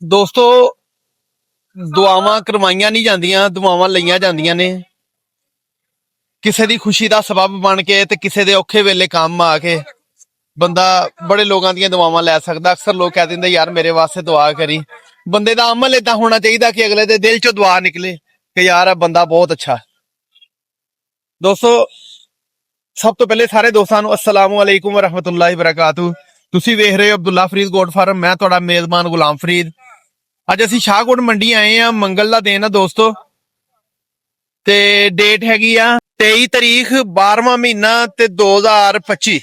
ਦੋਸਤੋ ਦੁਆਵਾਂ ਕਰਵਾਈਆਂ ਨਹੀਂ ਜਾਂਦੀਆਂ, ਦੁਆਵਾਂ ਲਈਆਂ ਜਾਂਦੀਆਂ ਨੇ। ਕਿਸੇ ਦੀ ਖੁਸ਼ੀ ਦਾ ਸਬਬ ਬਣ ਕੇ ਤੇ ਕਿਸੇ ਦੇ ਔਖੇ ਵੇਲੇ ਕੰਮ ਆ ਕੇ ਬੰਦਾ ਬੜੇ ਲੋਕਾਂ ਦੀਆਂ ਦੁਆਵਾਂ ਲੈ ਸਕਦਾ। ਅਕਸਰ ਲੋਕ ਕਹਿ ਦਿੰਦੇ ਯਾਰ ਮੇਰੇ ਵਾਸਤੇ ਦੁਆ ਕਰੀ। ਬੰਦੇ ਦਾ ਅਮਲ ਏਦਾਂ ਹੋਣਾ ਚਾਹੀਦਾ ਕਿ ਅਗਲੇ ਦੇ ਦਿਲ ਚੋਂ ਦੁਆ ਨਿਕਲੇ ਕਿ ਯਾਰ ਇਹ ਬੰਦਾ ਬਹੁਤ ਅੱਛਾ। ਦੋਸਤੋ ਸਭ ਤੋਂ ਪਹਿਲੇ ਸਾਰੇ ਦੋਸਤਾਂ ਨੂੰ अस्सलाम वालेकुम वरहमतुल्लाहि वबरकातुहू। ਤੁਸੀਂ ਵੇਖ ਰਹੇ ਹੋ ਅਬਦੁੱਲਾ ਫਰੀਦ ਗੋਟ ਫਾਰਮ। ਮੈਂ ਤੁਹਾਡਾ ਮੇਜ਼ਬਾਨ ਗੁਲਾਮ ਫਰੀਦ। ਅੱਜ ਅਸੀਂ ਸ਼ਾਹਕੋਟ ਮੰਡੀ ਆਏ ਆ। ਮੰਗਲ ਦਾ ਦਿਨ ਆ ਦੋਸਤੋ ਤੇ ਡੇਟ ਹੈਗੀ ਆ 23 ਤਾਰੀਖ 12ਵਾਂ ਮਹੀਨਾ ਤੇ 2025।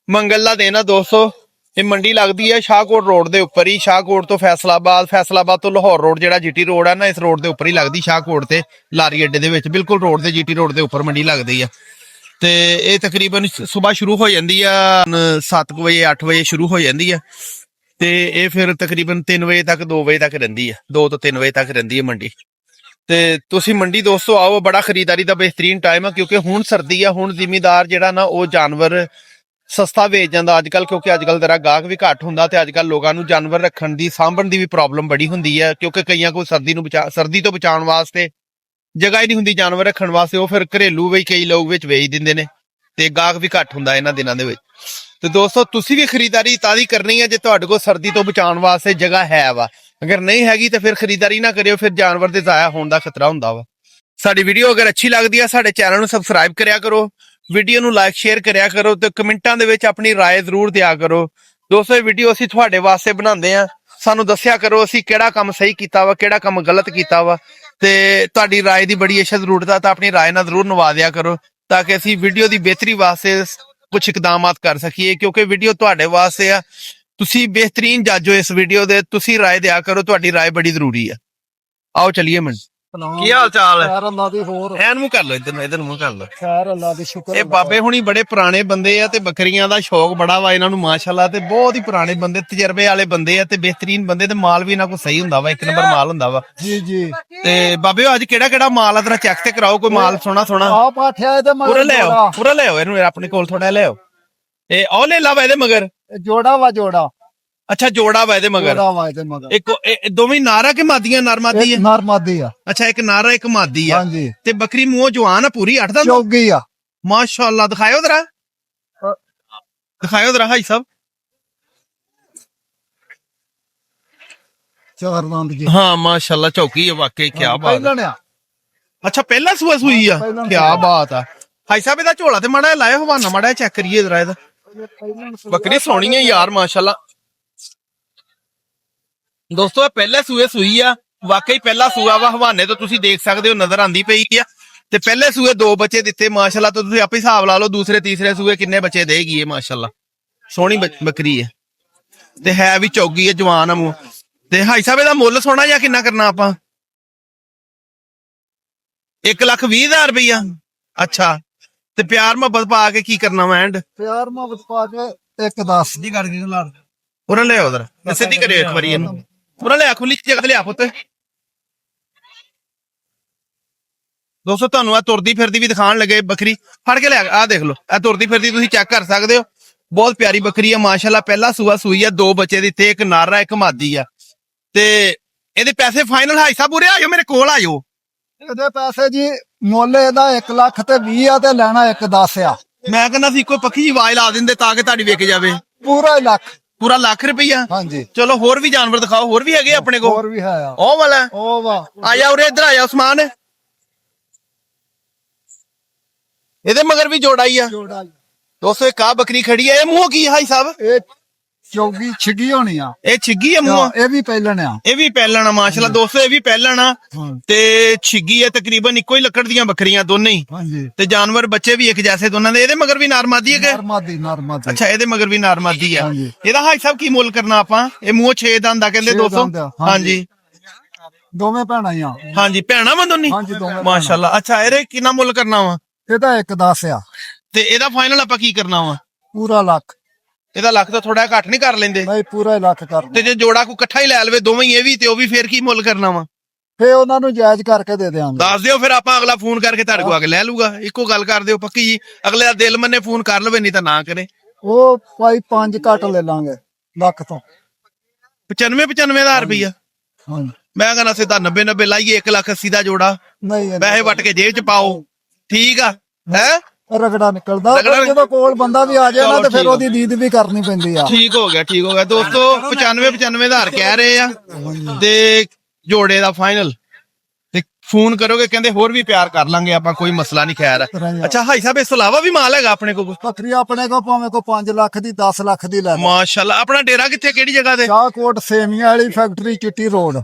ਮੰਗਲ ਦਾ ਦਿਨ ਆ ਦੋਸਤੋ। ਇਹ ਮੰਡੀ ਲੱਗਦੀ ਆ ਸ਼ਾਹਕੋਟ ਰੋਡ ਦੇ ਉੱਪਰ ਹੀ। ਸ਼ਾਹਕੋਟ ਤੋਂ ਫੈਸਲਾਬਾਦ ਤੋਂ ਲਾਹੌਰ ਰੋਡ ਜਿਹੜਾ ਜੀਟੀ ਰੋਡ ਆ ਨਾ, ਇਸ ਰੋਡ ਦੇ ਉੱਪਰ ਹੀ ਲੱਗਦੀ। ਸ਼ਾਹਕੋਟ ਤੇ ਲਾਰੀ ਅੱਡੇ ਦੇ ਵਿੱਚ ਬਿਲਕੁਲ ਰੋਡ ਤੇ ਜੀਟੀ ਰੋਡ ਦੇ ਉੱਪਰ ਮੰਡੀ ਲੱਗਦੀ ਆ। ਤੇ ਇਹ ਤਕਰੀਬਨ ਸਵੇਰ ਸ਼ੁਰੂ ਹੋ ਜਾਂਦੀ ਆ 7 ਵਜੇ 8 ਵਜੇ ਸ਼ੁਰੂ ਹੋ ਜਾਂਦੀ ਆ ਤੇ ਇਹ ਫਿਰ ਤਕਰੀਬਨ 3 ਵਜੇ ਤੱਕ 2 ਵਜੇ ਤੱਕ ਰਹਿੰਦੀ ਆ। 2 ਤੋਂ 3 ਵਜੇ ਤੱਕ ਰਹਿੰਦੀ ਹੈ ਮੰਡੀ। ਤੇ ਤੁਸੀਂ ਮੰਡੀ ਦੋਸਤੋ ਆਓ। ਬੜਾ ਖਰੀਦਦਾਰੀ ਦਾ ਬਿਹਤਰੀਨ ਟਾਈਮ ਆ ਕਿਉਂਕਿ ਹੁਣ ਸਰਦੀ ਆ। ਹੁਣ ਜ਼ਿਮੀਦਾਰ ਜਿਹੜਾ ਨਾ ਉਹ ਜਾਨਵਰ ਸਸਤਾ ਵੇਚ ਜਾਂਦਾ ਅੱਜ ਕੱਲ, ਕਿਉਂਕਿ ਅੱਜ ਕੱਲ ਜਰਾ ਗਾਹਕ ਵੀ ਘੱਟ ਹੁੰਦਾ ਤੇ ਅੱਜ ਕੱਲ ਲੋਕਾਂ ਨੂੰ ਜਾਨਵਰ ਰੱਖਣ ਦੀ ਸਾਂਭਣ ਦੀ ਵੀ ਪ੍ਰੋਬਲਮ ਬੜੀ ਹੁੰਦੀ ਹੈ ਕਿਉਂਕਿ ਕਈਆਂ ਕੋਲ ਸਰਦੀ ਤੋਂ ਬਚਾਉਣ ਵਾਸਤੇ ਜਗ੍ਹਾ ਹੀ ਨਹੀਂ ਹੁੰਦੀ ਜਾਨਵਰ ਰੱਖਣ ਵਾਸਤੇ। ਉਹ ਫਿਰ ਘਰੇਲੂ ਵੀ ਕਈ ਲੋਕ ਵਿੱਚ ਵੇਚ ਦਿੰਦੇ ਨੇ ਤੇ ਗਾਹਕ ਵੀ ਘੱਟ ਹੁੰਦਾ ਇਹਨਾਂ ਦਿਨਾਂ ਦੇ ਵਿੱਚ। ਤੇ ਦੋਸਤੋ ਤੁਸੀਂ ਵੀ ਖਰੀਦਦਾਰੀ ਤਾਂ ਦੀ ਕਰਨੀ ਹੈ ਜੇ ਤੁਹਾਡੇ ਕੋਲ ਸਰਦੀ ਤੋਂ ਬਚਾਉਣ ਵਾਸਤੇ ਜਗ੍ਹਾ ਹੈ ਵਾ। ਅਗਰ ਨਹੀਂ ਹੈਗੀ ਤਾਂ ਫਿਰ ਖਰੀਦਦਾਰੀ ਨਾ ਕਰਿਓ, ਫਿਰ ਜਾਨਵਰ ਦੇ ਜ਼ਾਇਆ ਹੋਣ ਦਾ ਖਤਰਾ ਹੁੰਦਾ ਵਾ। ਸਾਡੀ ਵੀਡੀਓ ਅਗਰ ਅੱਛੀ ਲੱਗਦੀ ਆ ਸਾਡੇ ਚੈਨਲ ਨੂੰ ਸਬਸਕ੍ਰਾਈਬ ਕਰਿਆ ਕਰੋ, ਵੀਡੀਓ ਨੂੰ ਲਾਈਕ ਸ਼ੇਅਰ ਕਰਿਆ ਕਰੋ ਤੇ ਕਮੈਂਟਾਂ ਦੇ ਵਿੱਚ ਆਪਣੀ ਰਾਏ ਜ਼ਰੂਰ ਦਿਆ ਕਰੋ। ਦੋਸਤੋ ਇਹ ਵੀਡੀਓ ਅਸੀਂ ਤੁਹਾਡੇ ਵਾਸਤੇ ਬਣਾਉਂਦੇ ਆ। ਸਾਨੂੰ ਦੱਸਿਆ ਕਰੋ ਅਸੀਂ ਕਿਹੜਾ ਕੰਮ ਸਹੀ ਕੀਤਾ ਵਾ, ਕਿਹੜਾ ਕੰਮ ਗਲਤ ਕੀਤਾ ਵਾ। ਤੇ ਤੁਹਾਡੀ ਰਾਏ ਦੀ ਬੜੀ ਅੱਛਾ ਜ਼ਰੂਰਤ ਆ ਤਾਂ ਆਪਣੀ ਰਾਏ ਨਾਲ ਜ਼ਰੂਰ ਨਵਾ ਦਿਆ ਕਰੋ ਤਾਂ ਕਿ ਅਸੀਂ ਵੀਡੀਓ ਦੀ ਬਿਹਤਰੀ ਵਾਸਤੇ ਕੁਝ ਇਕਦਾਮਾਤ ਕਰ ਸਕੀਏ ਕਿਉਂਕਿ ਵੀਡੀਓ ਤੁਹਾਡੇ ਵਾਸਤੇ ਆ। ਤੁਸੀਂ ਬਿਹਤਰੀਨ ਜੱਜ ਹੋ ਇਸ ਵੀਡੀਓ ਦੇ। ਤੁਸੀਂ ਰਾਏ ਦਿਆ ਕਰੋ, ਤੁਹਾਡੀ ਰਾਏ ਬੜੀ ਜ਼ਰੂਰੀ ਆ। ਆਓ ਚਲਿਏ ਮੰਡੀ। ਕੀ ਹਾਲ ਚਾਲ ਹੈ? ਖੈਰ ਅੱਲਾ ਦੀ ਹੋਰ ਐਨ ਮੂੰਹ ਕਰ ਲੋ, ਇਧਰ ਮੂੰਹ ਕਰ ਲੋ। ਖੈਰ ਅੱਲਾ ਦੀ ਸ਼ੁਕਰ। ਇਹ ਬਾਬੇ ਹੁਣੀ ਬੜੇ ਪੁਰਾਣੇ ਬੰਦੇ ਆ ਤੇ ਬੱਕਰੀਆਂ ਦਾ ਸ਼ੌਕ ਬੜਾ ਵਾ ਇਹਨਾਂ ਨੂੰ ਮਾਸ਼ਾਅੱਲਾ। ਤੇ ਬਹੁਤ ਹੀ ਪੁਰਾਣੇ ਬੰਦੇ, ਤਜਰਬੇ ਵਾਲੇ ਬੰਦੇ ਆ ਤੇ ਬਿਹਤਰੀਨ ਬੰਦੇ ਤੇ ਮਾਲ ਵੀ ਇਹਨਾਂ ਕੋਲ ਸਹੀ ਹੁੰਦਾ ਵਾ, 1 ਨੰਬਰ ਮਾਲ ਹੁੰਦਾ ਵਾ। ਜੀ ਜੀ। ਤੇ ਬਾਬੇ ਅੱਜ ਕਿਹੜਾ ਮਾਲ ਆ ਤੇਰਾ ਚੈੱਕ ਤੇ ਕਰਾਓ। ਕੋਈ ਮਾਲ ਸੋਹਣਾ ਆ ਪਾਠਿਆ ਇਹਦੇ ਮਗਰ ਪੂਰਾ ਲੈ ਆਓ ਇਹਨੂੰ ਆਪਣੇ ਕੋਲ ਥੋੜਾ ਲੈ ਆਓ। ਇਹ ਉਹ ਲੈ ਲਾ ਵਾ ਇਹਦੇ ਮਗਰ। ਜੋੜਾ ਵਾ ਜੋੜਾ। ਅੱਛਾ ਜੋੜਾ ਵਾ ਇਹਦੇ ਮਗਰ। ਜੋੜਾ ਵਾ ਇਹਦੇ ਮਗਰ। ਇੱਕ ਦੋਵੇਂ ਨਾਰਾ ਕਿ ਮਾਦੀਆਂ? ਨਰਮਾਦੀ ਹੈ। ਨਰਮਾਦੀ ਆ। ਅੱਛਾ ਇੱਕ ਨਾਰਾ ਇੱਕ ਮਾਦੀ ਆ। ਹਾਂਜੀ। ਤੇ ਬੱਕਰੀ ਮੂੰਹੋਂ ਜਵਾਨ ਆ ਪੂਰੀ 8 ਦਾ ਚੌਗੀ ਆ ਮਾਸ਼ਾਅੱਲਾ। ਦਿਖਾਇਓ ਜਰਾ ਹਾਈ ਸਾਹਿਬ। ਚਾਰ ਦੰਦ ਜੀ। ਹਾਂ ਮਾਸ਼ਾਅੱਲਾ ਚੌਕੀ ਹੈ ਵਾਕਈ। ਕੀ ਬਾਤ ਪਹਿਲਾਂ ਨੇ। ਅੱਛਾ ਪਹਿਲਾ ਸੂਆ ਸੂਈ ਆ। ਕੀ ਬਾਤ ਆ ਹਾਈ ਸਾਹਿਬ। ਇਹਦਾ ਝੋਲਾ ਤੇ ਮਾੜਾ ਲਾਇਓ, ਹਵਾਨਾ ਮਾੜਾ ਚੈੱਕ ਕਰੀਏ ਜਰਾ ਇਹਦਾ। ਬੱਕਰੀ ਸੋਹਣੀ ਹੈ ਯਾਰ ਮਾਸ਼ਾਅੱਲਾ। ਦੋਸਤੋ ਇਹ ਪਹਿਲੇ ਸੂਏ ਸੂਈ ਆ। ਵਾਕਈ ਪਹਿਲਾ ਸੂਆ ਵਾ। ਹਵਾਨੇ ਤੋਂ ਤੁਸੀਂ ਦੇਖ ਸਕਦੇ ਹੋ ਨਜ਼ਰ ਆਂਦੀ ਪਈ ਆ। ਤੇ ਪਹਿਲੇ ਸੂਏ 2 ਬੱਚੇ ਦਿੱਤੇ ਮਾਸ਼ਾਅੱਲਾ। ਤੋਂ ਤੁਸੀਂ ਆਪੇ ਹਿਸਾਬ ਲਾ ਲਓ ਦੂਸਰੇ ਤੀਸਰੇ ਸੂਏ ਕਿੰਨੇ ਬੱਚੇ ਦੇਗੀ ਇਹ ਮਾਸ਼ਾਅੱਲਾ। ਸੋਹਣੀ ਬੱਕਰੀ ਹੈ ਤੇ ਹੈ ਵੀ ਚੌਗੀ ਹੈ, ਜਵਾਨ ਆ ਮੂੰਹ। ਤੇ ਹਾਈ ਸਾਹਿਬ ਇਹਦਾ ਮੁੱਲ ਸੋਹਣਾ ਜਾਂ ਕਿੰਨਾ ਕਰਨਾ ਆਪਾਂ? 1,20,000 ਰੁਪਈਆ। ਅੱਛਾ ਤੇ ਪਿਆਰ ਮੁਹੱਬਤ ਪਾ ਕੇ ਕੀ ਕਰਨਾ ਵਾ? ਐਂਡ ਪਿਆਰ ਮੁਹੱਬਤ ਪਾ ਕੇ 1,10 ਦੀ ਕਰਕੇ ਲਾ ਉਹਨਾਂ ਲੈ ਉਧਰ ਸਿੱਧੀ ਕਰਿਓ ਇੱਕ ਵਾਰੀ ਇਹਨੂੰ। ਉਹਨਾਂ ਲੈ ਖੁੱਲੀ ਜਗ੍ਹਾ ਤੇ ਲਿਆ ਪੁੱਤ। ਦੋਸਤੋ ਤੁਹਾਨੂੰ ਆ ਤੁਰਦੀ ਫਿਰਦੀ ਵੀ ਦਿਖਾਣ ਲੱਗੇ ਬੱਕਰੀ। ਫੜ ਕੇ ਲਿਆ ਆਹ ਦੇਖ ਲਓ। ਇਹ ਤੁਰਦੀ ਫਿਰਦੀ ਤੁਸੀਂ ਚੈੱਕ ਕਰ ਸਕਦੇ ਹੋ। ਬਹੁਤ ਪਿਆਰੀ ਬੱਕਰੀ ਆ ਮਾਸ਼ਾਅੱਲਾ। ਪਹਿਲਾ ਸੂਆ ਸੂਈ ਆ। 2 ਬੱਚੇ ਦਿੱਤੇ, ਇੱਕ ਨਾਰਾ ਇੱਕ ਮਾਦੀ ਆ। ਤੇ ਇਹਦੇ ਪੈਸੇ ਫਾਈਨਲ ਹਾਈ ਸਾਹਿਬ ਉਰੇ ਆਜੋ ਮੇਰੇ ਕੋਲ ਆਜੋ। ਇਹਦੇ ਪੈਸੇ ਜੀ ਮੁੱਲ ਇਹਦਾ 1,20,000 ਆ ਤੇ ਲੈਣਾ 1,10 ਆ। ਮੈਂ ਕਹਿੰਦਾ ਸੀ ਕੋਈ ਪੱਖੀ ਜੀ ਆਵਾਜ਼ ਲਾ ਦਿੰਦੇ ਤਾਂ ਕਿ ਤੁਹਾਡੀ ਵਿਕ ਜਾਵੇ। ਪੂਰਾ ਹੀ ਲੱਖ। ਪੂਰਾ ਲੱਖ ਰੁਪਈਆ। ਹਾਂਜੀ। ਚਲੋ ਹੋਰ ਵੀ ਜਾਨਵਰ ਦਿਖਾਓ। ਹੋਰ ਵੀ ਹੈਗੇ ਆਪਣੇ ਕੋਲ? ਹੋਰ ਵੀ ਹੈ ਆ। ਉਹ ਵਾਲਾ ਉਹ ਵਾ। ਆ ਜਾ ਉਰੇ ਇੱਧਰ ਆ ਜਾ ਉਸਮਾਨ। ਇਹਦੇ ਮਗਰ ਵੀ ਜੋੜਾ ਹੀ ਆ। ਜੋੜਾ। ਦੋਸਤੋ ਇੱਕ ਆ ਬੱਕਰੀ ਖੜੀ ਆ। ਇਹ ਮੂੰਹ ਕੀ ਹਾਈ ਸਾਹਿਬ? ਇਹ ਚੌਗੀ ਛਿੱਗੀ ਹੋਣੀ ਆ। ਇਹ ਛਿੱਗੀ ਆ ਮੂੰਹ? ਇਹ ਵੀ ਪਹਿਲਣ ਆ। ਇਹ ਵੀ ਪਹਿਲਣ ਆ ਮਾਸ਼ਾਅੱਲਾ। ਦੋਸਤੋ ਇਹ ਵੀ ਪਹਿਲਣ ਆ ਤੇ ਛਿੱਗੀ ਹੈ। ਤਕਰੀਬਨ ਇੱਕੋ ਹੀ ਲੱਕੜ ਦੀਆਂ ਬੱਕਰੀਆਂ ਦੋਨੇ ਹੀ। ਹਾਂਜੀ। ਤੇ ਜਾਨਵਰ ਬੱਚੇ ਵੀ ਇੱਕ ਜੈਸੇ ਦੋਨਾਂ ਦੇ। ਇਹਦੇ ਮਗਰ ਵੀ ਨਾਰਮਾਦੀ ਹੈ ਕਿ? ਨਰਮਾਦੀ। ਅੱਛਾ ਇਹਦੇ ਮਗਰ ਵੀ ਨਾਰਮਾਦੀ ਆ। ਹਾਂਜੀ। ਇਹਦਾ ਹਾਈ ਸਾਹਿਬ ਕੀ ਮੁੱਲ ਕਰਨਾ ਆਪਾਂ? ਇਹ ਮੂੰਹ 6 ਦੰਦ ਆ ਕਹਿੰਦੇ ਦੋਸਤੋ। ਹਾਂਜੀ ਦੋਵੇਂ ਭੈਣਾਂ ਹੀ ਆ। ਹਾਂਜੀ ਭੈਣਾਂ ਵਾ ਦੋਨੀ? ਹਾਂਜੀ ਦੋਵੇਂ। ਮਾਸ਼ਾਅੱਲਾ। ਅੱਛਾ ਇਹਦੇ ਕਿੰਨਾ ਮੁੱਲ ਕਰਨਾ ਵਾ? ਇਹਦਾ 1,10 ਆ। ਤੇ ਇਹਦਾ ਫਾਈਨਲ ਆਪਾਂ ਕੀ ਕਰਨਾ ਵਾ? ਪੂਰਾ ਲੱਖ। ਇਹਦਾ ਲੱਖ ਤਾਂ ਥੋੜਾ ਘੱਟ ਨਹੀਂ ਕਰ ਲੈਂਦੇ? ਨਹੀਂ ਪੂਰਾ ਹੀ ਲੱਖ ਕਰ। ਤੇ ਜੇ ਜੋੜਾ ਕੋ ਇਕੱਠਾ ਹੀ ਲੈ ਲਵੇ ਦੋਵੇਂ ਹੀ, ਇਹ ਵੀ ਤੇ ਉਹ ਵੀ, ਫੇਰ ਕੀ ਮੁੱਲ ਕਰਨਾ ਵਾ? ਫੇ ਉਹਨਾਂ ਨੂੰ ਜਾਇਜ਼ ਕਰਕੇ ਦੇ ਦਿਆਂਗੇ। ਦੱਸ ਦਿਓ ਫਿਰ ਆਪਾਂ ਅਗਲਾ ਫੋਨ ਕਰਕੇ ਤੁਹਾਡੇ ਕੋਲ ਆ ਕੇ ਲੈ ਲੂਗਾ। ਇੱਕੋ ਗੱਲ ਕਰ ਦਿਓ ਪੱਕੀ ਜੀ। ਅਗਲੇ ਦਾ ਦਿਲ ਮੰਨੇ ਫੋਨ ਕਰ ਲਵੇ, ਨਹੀਂ ਤਾਂ ਨਾ ਕਰੇ। ਉਹ ਭਾਈ 5 ਘੱਟ ਲੈ ਲਾਂਗੇ ਲੱਖ ਤੋਂ। 95,000 ਰੁਪਇਆ। ਹਾਂਜੀ ਮੈਂ ਕਹਿੰਦਾ ਸਿੱਧਾ 90 ਲਾਈਏ 1,80,000 ਦਾ ਜੋੜਾ, ਨਹੀਂ ਪੈਸੇ ਵੱਟ ਕੇ ਜੇਬ ਚ ਪਾਓ, ਠੀਕ ਆ ਹੈ। ਰਗੜਾ ਨਿਕਲਦਾ ਰਗੜਾ- ਜਦੋਂ ਕੋਲ ਬੰਦਾ ਵੀ ਆ ਜਾਏ ਨਾ ਚਲੋ ਤੇ ਫਿਰ ਠੀਕ ਆ। ਉਹਦੀ ਦੀਦ ਵੀ ਕਰਨੀ ਪੈਂਦੀ ਆ। ਠੀਕ ਹੋ ਗਿਆ ਦੋਸਤੋ, 95,000 ਕਹਿ ਰਹੇ ਆ ਤੇ ਜੋੜੇ ਦਾ ਫਾਈਨਲ। ਤੇ ਫੋਨ ਕਰੋਗੇ ਕਹਿੰਦੇ ਹੋਰ ਵੀ ਪਿਆਰ ਕਰ ਲਾਂਗੇ ਆਪਾਂ, ਕੋਈ ਮਸਲਾ ਨਹੀਂ। ਖੈਰ ਅੱਛਾ ਭਾਈ ਸਾਹਿਬ, ਇਸ ਤੋਂ ਇਲਾਵਾ ਵੀ ਮਾਲ ਹੈਗਾ ਆਪਣੇ ਕੋਲ? ਬੱਕਰੀ ਆਪਣੇ ਕੋ ਭਾਵੇਂ ਕੋ 5 ਲੱਖ ਦੀ 10 ਲੱਖ ਦੀ ਲੈ ਲਓ। ਮਾਸ਼ਾਅੱਲਾ। ਆਪਣਾ ਡੇਰਾ ਕਿੱਥੇ, ਕਿਹੜੀ ਜਗ੍ਹਾ ਤੇ? ਸ਼ਾਹਕੋਟ ਸੇਮੀਆਂ ਵਾਲੀ ਫੈਕਟਰੀ ਚਿੱਟੀ ਰੋਡ।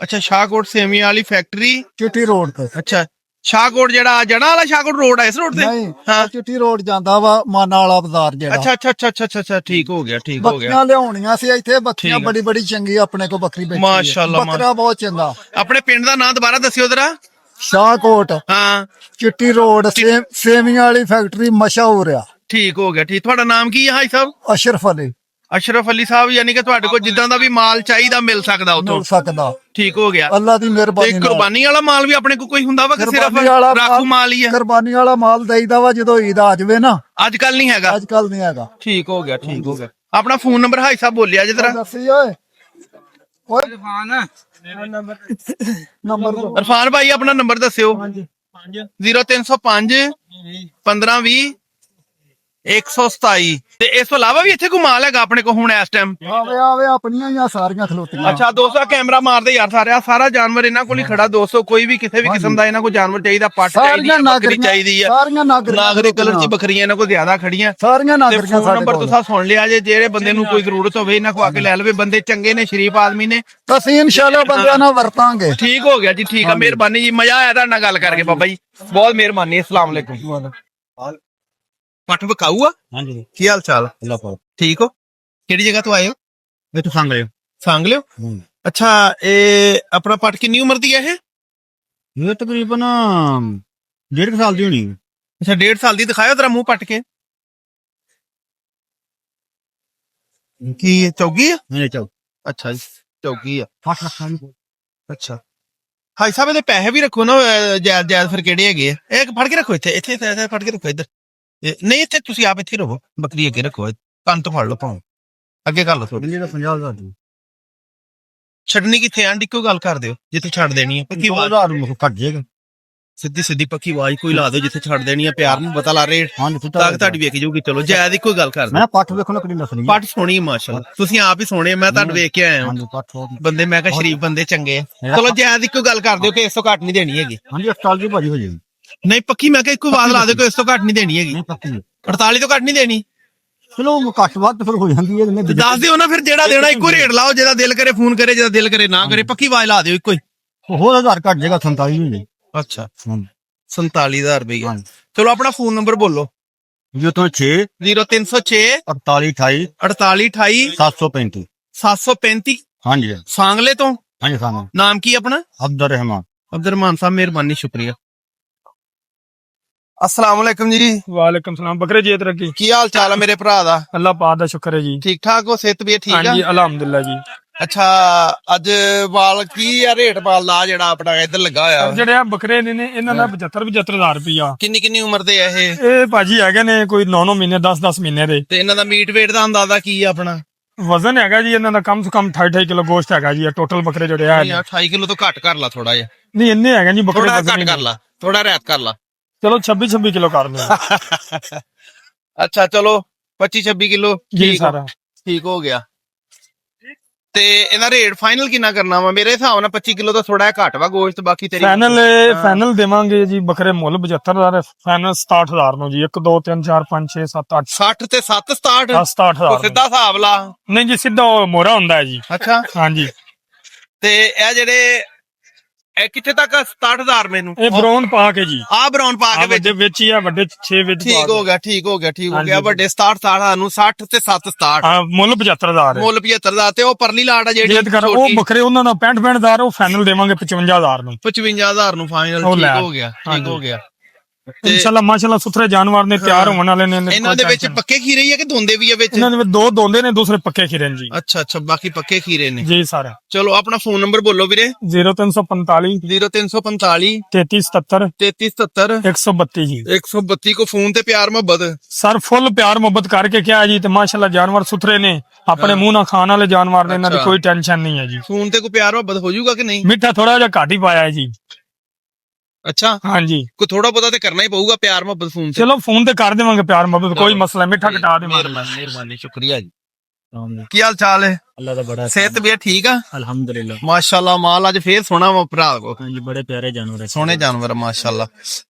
ਅੱਛਾ, ਸ਼ਾਹਕੋਟ ਸੇਮੀਆਂ ਵਾਲੀ ਫੈਕਟਰੀ ਚਿੱਟੀ ਰੋਡ ਤੇ। ਅੱਛਾ, ਸ਼ਾਹਕੋਟ ਜਿਹੜਾ ਜਣਾ ਵਾਲਾ ਸ਼ਾਹਕੋਟ ਰੋਡ ਆ, ਇਸ ਰੋਡ ਤੇ? ਨਹੀਂ ਹਾਂ। ਚਿੱਟੀ ਰੋਡ ਜਾਂਦਾ ਵਾ ਮਾਨਾ ਵਾਲਾ ਬਾਜ਼ਾਰ ਜਿਹੜਾ। ਅੱਛਾ, ਠੀਕ ਹੋ ਗਿਆ। ਬੱਕਰੀਆਂ ਲਿਆਉਣੀਆਂ ਸੀ ਇੱਥੇ, ਬੱਕਰੀਆਂ ਠੀਕ ਆ। ਬੜੀ ਚੰਗੀ ਆਪਣੇ ਕੋ ਬੱਕਰੀ ਵੇਚੀ ਮਾਸ਼ਾਅੱਲਾ, ਬੱਕਰਾ ਬਹੁਤ ਚੰਗਾ। ਆਪਣੇ ਪਿੰਡ ਦਾ ਨਾਂ ਦੁਬਾਰਾ ਦੱਸਿਓ ਜਰਾ। ਸ਼ਾਹਕੋਟ ਹਾਂ, ਚਿੱਟੀ ਰੋਡ ਸੇਮੀਆਂ ਵਾਲੀ ਫੈਕਟਰੀ ਮਸ਼ਹੂਰ ਆ। ਠੀਕ ਹੋ ਗਿਆ। ਤੁਹਾਡਾ ਨਾਮ ਕੀ ਹੈ ਭਾਈ ਸਾਹਿਬ? ਅਸ਼ਰਫ ਅਲੀ। ਅਸ਼ਰਫ ਅਲੀ ਸਾਹਿਬ, ਯਾਨੀ ਕਿ ਤੁਹਾਡੇ ਕੋਲ ਜਿੱਦਾਂ ਦਾ ਵੀ ਮਾਲ ਚਾਹੀਦਾ ਮਿਲ ਸਕਦਾ ਉਤੋਂ? ਮਿਲ ਸਕਦਾ। ਠੀਕ ਹੋ ਗਿਆ। ਅੱਲਾ ਦੀ ਤੇ ਮਿਹਰਬਾਨੀ ਨਾਲ। ਕੁਰਬਾਨੀ ਵਾਲਾ ਮਾਲ ਵੀ ਆਪਣੇ ਕੋਲ ਕੋਈ ਹੁੰਦਾ ਵਾ ਕਿ ਸਿਰਫ ਕੁਰਬਾਨੀ ਵਾਲਾ ਰਾਖੂ ਮਾਲ ਹੀ ਆ? ਕੁਰਬਾਨੀ ਵਾਲਾ ਮਾਲ ਦੇਈਦਾ ਵਾ ਜਦੋਂ ਈਦ ਆ ਜਾਵੇ ਨਾ। ਅੱਜ ਕੱਲ ਨਹੀਂ ਹੈਗਾ? ਅੱਜ ਕੱਲ ਨਹੀਂ ਹੈਗਾ। ਠੀਕ ਹੋ ਗਿਆ। ਆਪਣਾ ਫੋਨ ਨੰਬਰ ਭਾਈ ਸਾਹਿਬ ਬੋਲਿਆ ਜੇ ਜਰਾ। ਦੱਸੀ ਓਏ ਨੰਬਰ ਇਰਫਾਨ ਭਾਈ, ਆਪਣਾ ਨੰਬਰ ਦੱਸਿਓ। 0305 1520 127। ਤੇ ਇਸ ਤੋਂ ਇਲਾਵਾ ਵੀ ਇੱਥੇ ਕੋਈ ਮਾਲ ਹੈਗਾ ਆਪਣੇ ਕੋਲ ਹੁਣ ਇਸ ਟਾਈਮ? ਆਵੇ ਆਪਣੀਆਂ ਹੀ ਆ ਸਾਰੀਆਂ ਖਲੋਤੀਆਂ। ਅੱਛਾ ਦੋਸਤੋ, ਕੈਮਰਾ ਮਾਰਦੇ ਯਾਰ ਸਾਰਾ ਜਾਨਵਰ ਇਹਨਾਂ ਕੋਲ ਹੀ ਖੜਾ। ਦੋਸਤੋ, ਕੋਈ ਵੀ ਕਿਸੇ ਵੀ ਕਿਸਮ ਦਾ ਇਹਨਾਂ ਕੋਲ ਜਾਨਵਰ ਚਾਹੀਦਾ, ਪੱਟ ਚਾਹੀਦੀ ਹੈ, ਬੱਕਰੀ ਚਾਹੀਦੀ ਆ, ਸਾਰੀਆਂ ਨਾਗਰਿਕ ਕਲਰ ਦੀ ਬੱਕਰੀਆਂ ਇਹਨਾਂ ਕੋਲ ਜ਼ਿਆਦਾ ਖੜੀਆਂ। ਸਾਰੀਆਂ ਤੇ ਨਾਗਰੀਆਂ ਫੋਨ ਨੰਬਰ ਤੁਸੀਂ ਸੁਣ ਲਿਆ ਜੇ, ਜਿਹੜੇ ਬੰਦੇ ਨੂੰ ਕੋਈ ਜ਼ਰੂਰਤ ਹੋਵੇ ਇਹਨਾਂ ਕੋ ਆ ਕੇ ਲੈ ਲਵੇ। ਬੰਦੇ ਚੰਗੇ ਨੇ, ਸ਼ਰੀਫ ਆਦਮੀ ਨੇ। ਅਸੀਂ ਇਨਸ਼ਾਅੱਲਾ ਬੰਦਿਆਂ ਨਾਲ ਵਰਤਾਂਗੇ। ਠੀਕ ਹੋ ਗਿਆ ਜੀ, ਠੀਕ ਆ। ਮਿਹਰਬਾਨੀ ਜੀ, ਮਜ਼ਾ ਆਇਆ ਤੁਹਾਡੇ ਨਾਲ ਗੱਲ ਕਰਕੇ ਬਾਬਾ ਜੀ, ਬਹੁਤ ਮਿਹਰਬਾਨੀ। ਅਸਲਾਮ ਅਲੈਕੁਮ। ਪੱਠ ਵਿਕਾਊ ਆ? ਹਾਂਜੀ, ਕੀ ਹਾਲ ਚਾਲ? ਅੱਲਾਹ ਪਾਕ। ਠੀਕ ਹੋ? ਕਿਹੜੀ ਜਗ੍ਹਾ ਤੋਂ ਆਏ ਹੋ? ਇਹ ਤੂੰ ਸੰਗ ਲਿਓ। ਸੰਗ ਲਿਓ? ਅੱਛਾ, ਇਹ ਆਪਣਾ ਪੱਠ ਕਿੰਨੀ ਉਮਰ ਦੀ ਹੈ ਇਹ? ਇਹ ਤਕਰੀਬਨ 1.5 ਸਾਲ ਦੀ ਹੋਣੀ। ਅੱਛਾ, 1.5 ਸਾਲ ਦੀ। ਦਿਖਾਇਓ ਤੇਰਾ ਮੂੰਹ ਪੱਟ ਕੇ। ਕੀ ਇਹ ਚੌਗੀ ਆ? ਨਹੀਂ ਚਾਹ ਅੱਛਾ ਜੀ, ਚੌਗੀ ਆ। 60 ਲੱਖਾਂ ਦੀ। ਅੱਛਾ ਭਾਈ ਸਾਹਿਬ, ਇਹਦੇ ਪੈਸੇ ਵੀ ਰੱਖੋ ਨਾ ਜਾਇਜ਼ ਫਿਰ ਕਿਹੜੇ ਹੈਗੇ ਆ? ਇਹ ਫੜ ਕੇ ਰੱਖੋ, ਇੱਥੇ ਫੜ ਕੇ ਰੱਖੋ ਇੱਧਰ। ਨਹੀਂ, ਇੱਥੇ ਤੁਸੀਂ ਆਪ ਇੱਥੇ ਰਹੋ, ਬੱਕਰੀ ਅੱਗੇ ਰੱਖੋ, ਕੰਨ ਤੋਂ ਫੜ ਲਓ, ਭਾਵੇਂ ਅੱਗੇ ਕਰ ਲਓ ਥੋੜੀ। ਦਿੱਲੀ ਦਾ 50,000 ਦੀ। ਛੱਡਣੀ ਕਿੱਥੇ ਆਂਟੀ? ਇੱਕੋ ਗੱਲ ਕਰ ਦਿਓ, ਜਿੱਥੇ ਛੱਡ ਦੇਣੀ ਹੈ। ਪੱਕੀ ਆਵਾਜ਼, 50,000 ਨੂੰ ਘੱਟ ਜਾਏਗਾ। ਸਿੱਧੀ ਪੱਕੀ ਆਵਾਜ਼ ਕੋਈ ਲਾ ਦਿਓ, ਜਿੱਥੇ ਛੱਡ ਦੇਣੀ ਹੈ। ਪਿਆਰ ਨੂੰ ਪਤਾ ਲਾ ਰਹੇ ਹਾਂਜੀ, ਤਾਂ ਤੁਹਾਡੀ ਵੇਖ ਜੂਗੀ। ਚਲੋ ਜਾਇਜ਼ ਇੱਕੋ ਗੱਲ ਕਰ ਦਿਓ। ਮੈਂ ਪੱਠ ਵੇਖੋ ਨਾ ਕਿੰਨੀ ਨਸਲੀ। ਪੱਟ ਸੋਹਣੀ ਹੈ ਮਾਸ਼ਾਅੱਲਾ, ਤੁਸੀਂ ਆਪ ਹੀ ਸੋਹਣੇ। ਮੈਂ ਤੁਹਾਨੂੰ ਵੇਖ ਕੇ ਆਇਆ ਹਾਂ। ਹਾਂਜੀ, ਪੱਠ ਬੰਦੇ ਮੈਂ ਕਿਹਾ ਸ਼ਰੀਫ ਬੰਦੇ ਚੰਗੇ ਆ। ਚਲੋ ਜਾਇਜ਼ ਇੱਕੋ ਗੱਲ ਕਰ ਦਿਓ ਕਿ ਇਸ ਤੋਂ ਘੱਟ ਨਹੀਂ ਦੇਣੀ ਹੈਗੀ। ਹਾਂਜੀ, 48 ਦੀ ਭਾਜੀ ਹੋ ਜਾਏਗੀ। ਨਹੀਂ ਪੱਕੀ, ਮੈਂ ਕਿਹਾ ਇੱਕੋ ਆਵਾਜ਼ ਲਾ ਦਿਓ ਕਿ ਇਸ ਤੋਂ ਘੱਟ ਨਹੀਂ ਦੇਣੀ ਹੈਗੀ। ਨਹੀਂ ਪੱਕੀ ਹੈ। 48 ਤੋਂ ਘੱਟ ਨਹੀਂ ਦੇਣੀ। ਚਲੋ ਘੱਟ ਵੱਧ ਫਿਰ ਹੋ ਜਾਂਦੀ ਹੈ। ਤੇ ਦੱਸ ਦਿਓ ਨਾ ਫਿਰ, ਜਿਹੜਾ ਦੇਣਾ ਇੱਕੋ ਰੇਟ ਲਾਓ, ਜਿਹਦਾ ਦਿਲ ਕਰੇ ਫੋਨ ਕਰੇ, ਜਿਹਦਾ ਦਿਲ ਕਰੇ ਨਾ ਕਰੇ। ਪੱਕੀ ਆਵਾਜ਼ ਲਾ ਦਿਓ ਇੱਕੋ ਹੀ। ਹੋਰ 1000 ਘੱਟ ਜਾਏਗਾ, 47 ਹੋ ਜਾਏਗੀ। ਅੱਛਾ, 47,000 ਰੁਪਏ। ਹਾਂਜੀ, ਚਲੋ ਆਪਣਾ ਫੋਨ ਨੰਬਰ ਬੋਲੋ। 0306 0306 48 28 48 28 735। 735। ਹਾਂਜੀ ਸਾਂਗਲੇ ਤੋਂ। ਹਾਂਜੀ ਸਾਨੂੰ ਨਾਮ ਕੀ ਆਪਣਾ? ਅਬਦੁਰ ਰਹਿਮਾਨ। ਅਬਦੁਰਰਹਿਮਾਨ ਸਾਹਿਬ, ਮਿਹਰਬਾਨੀ, ਸ਼ੁਕਰੀਆ। अस्सलाम वालेकुम जी। वालेकुम सलाम। बकरे जेत रखी। की हाल चाल है मेरे भरा दा? अल्लाह पाक दा शुक्र है जी। ठीक ठाक हो? सेहत भी ठीक हाँ है? जी, अल्हम्दुलिल्लाह जी। अच्छा, अज वाल की है रेट वाल दा जेड़ा अपना इधर लगा होया? ਜਿਹੜੇ ਆ ਬੱਕਰੇ ਨੇ ਇਹਨਾਂ ਦਾ 75,000 ਰੁਪਇਆ। किन्नी किन्नी उम्र दे है ये? ਇਹ ਭਾਜੀ ਹੈਗੇ ਨੇ ਕੋਈ 9 ਮਹੀਨੇ 10 ਮਹੀਨੇ ਦੇ। ते इन्हां दा मीट वेट दा अंदाजा की है अपना? ਵਜ਼ਨ ਹੈਗਾ ਜੀ ਇਹਨਾਂ ਦਾ ਕਮ ਸੇ ਕਮ 28 ਕਿਲੋ ਗੋਸ਼ਤ ਹੈਗਾ ਜੀ। ਟੋਟਲ ਬੱਕਰੇ ਜਿਹੜੇ ਆ 28 किलो तो घट कर ला थोड़ा जा। ਨਹੀਂ ਇੰਨੇ ਹੈਗੇ ਜੀ ਬੱਕਰੇ। थोड़ा ਵਜ਼ਨ घट कर ला, थोड़ा रैत कर ला। ਚਲੋ 26 ਕਿਲੋ ਕਰ ਲਓ अच्छा चलो 25-26 किलो ਜੀ ਸਾਰਾ। ठीक हो गया। ਤੇ ਇਹਦਾ ਰੇਟ ਫਾਈਨਲ ਕਿੰਨਾ ਕਰਨਾ ਵਾ? ਮੇਰੇ ਹਿਸਾਬ ਨਾਲ 25 ਕਿਲੋ ਤੋਂ ਥੋੜਾ ਘੱਟ ਵਾ ਗੋਸ਼ਤ। ਬਾਕੀ ਤੇਰੀ ਫਾਈਨਲ ਦੇਵਾਂਗੇ ਜੀ ਬੱਕਰੇ ਮੁੱਲ 75,000। ਫਾਈਨਲ 67,000 ਨੂੰ ਜੀ। 1 2 3 4 5 6 7 8 60 ਤੇ 7 67। 67,000 ਸਿੱਧਾ ਹਿਸਾਬ ਲਾ। ਨਹੀਂ ਜੀ, ਸਿੱਧਾ ਮੋਹਰਾ ਹੁੰਦਾ ਹੈ ਜੀ। ਅੱਛਾ, ਹਾਂਜੀ, ਤੇ ਇਹ ਜਿਹੜੇ ਇਹ ਕਿੱਥੇ ਤੱਕ 67,000 ਮੈਨੂੰ? ਇਹ ਬਰਾਊਨ ਪਾ ਕੇ ਜੀ। ਆ ਬਰਾਊਨ ਪਾ ਕੇ ਵੱਡੇ ਵਿੱਚ ਹੀ ਆ, ਵੱਡੇ 6 ਵਿੱਚ ਪਾ ਠੀਕ ਕੇ। ਹੋ ਗਿਆ, ਠੀਕ ਹੋ ਗਿਆ, ਠੀਕ ਹੋ ਹਾਂਜੀ, ਗਿਆ। ਵੱਡੇ 67,000 ਨੂੰ 60 ਤੇ 7 67। ਹਾਂ, ਮੁੱਲ 75,000 ਹੈ। ਮੁੱਲ 75,000 ਤੇ ਉਹ ਪਰਲੀ ਲਾਟ ਆ ਜੇ ਜਿਹੜੀ ਕਰ ਉਹ ਬੱਕਰੇ ਉਹਨਾਂ ਦਾ 65,000 ਉਹ ਫਾਈਨਲ ਦੇਵਾਂਗੇ 55,000 ਨੂੰ। 55,000 ਨੂੰ ਫਾਈਨਲ। ਉਹ ਠੀਕ ਲੈ। ਹੋ ਗਿਆ, ਠੀਕ ਹਾਂਜੀ। ਹੋ ਗਿਆ। ਇਨਸ਼ਾਅੱਲਾ ਮਾਸ਼ਾਅੱਲਾ ਸੁਥਰੇ ਜਾਨਵਰ ਨੇ, ਤਿਆਰ ਹੋਣ ਵਾਲੇ ਨੇ। ਇਹਨਾਂ ਦੇ ਵਿੱਚ ਪੱਕੇ ਖੀਰੇ ਹੀ ਆ ਕਿ ਦੋਂਦੇ ਵੀ ਆ ਵਿੱਚ? ਇਹਨਾਂ ਦੇ ਵਿੱਚ 2 ਦੋਂਦੇ ਨੇ, ਦੂਸਰੇ ਪੱਕੇ ਖੀਰੇ ਨੇ ਜੀ। ਅੱਛਾ ਅੱਛਾ, ਬਾਕੀ ਪੱਕੇ ਖੀਰੇ ਨੇ ਜੀ ਸਰ। ਚਲੋ ਆਪਣਾ ਫੋਨ ਨੰਬਰ ਬੋਲੋ ਵੀਰੇ। 0345 0345 3377 3377 132 ਜੀ। 132 को फोन ते प्यार मोहब्बत ਸਰ ਫੁੱਲ ਪਿਆਰ ਮੁਹੱਬਤ ਕਰਕੇ ਕਿਹਾ ਜੀ, ਤੇ ਮਾਸ਼ਾਅੱਲਾ ਜਾਨਵਰ ਸੁਥਰੇ ਨੇ, ਆਪਣੇ ਮੂੰਹ ਨਾਲ ਖਾਣ ਵਾਲੇ ਜਾਨਵਰ ਨੇ, ਇਹਨਾਂ ਦੀ ਕੋਈ ਟੈਨਸ਼ਨ ਨਹੀਂ ਹੈ ਜੀ। फोन ते को प्यार मोहब्बत हो जाऊगा कि नहीं? ਮਿੱਠਾ ਥੋੜਾ ਜਿਹਾ ਘੱਟ ਹੀ ਪਾਇਆ ਹੈ ਜੀ। अच्छा, ਹਾਂਜੀ को थोड़ा बहुत तो करना ही पड़ेगा प्यार मोहब्बत फोन से। ਚਲੋ ਫੋਨ ਤੇ ਕਰ ਦੇਵਾਂਗੇ ਪਿਆਰ ਮੁਹੱਬਤ, ਕੋਈ ਮਸਲਾ, ਮਿੱਠਾ ਘਟਾ ਦੇਵਾਂਗੇ। मेहरबानी शुक्रिया जी। की हाल चाल है? अल्लाह का बड़ा सेहत भी ठीक है? अल्हम्दुलिल्लाह। माशाल्लाह, माल अज फिर सोना वा भरा को, हाँ जी, बड़े प्यारे जानवर है। सोने जानवर माशाल्लाह।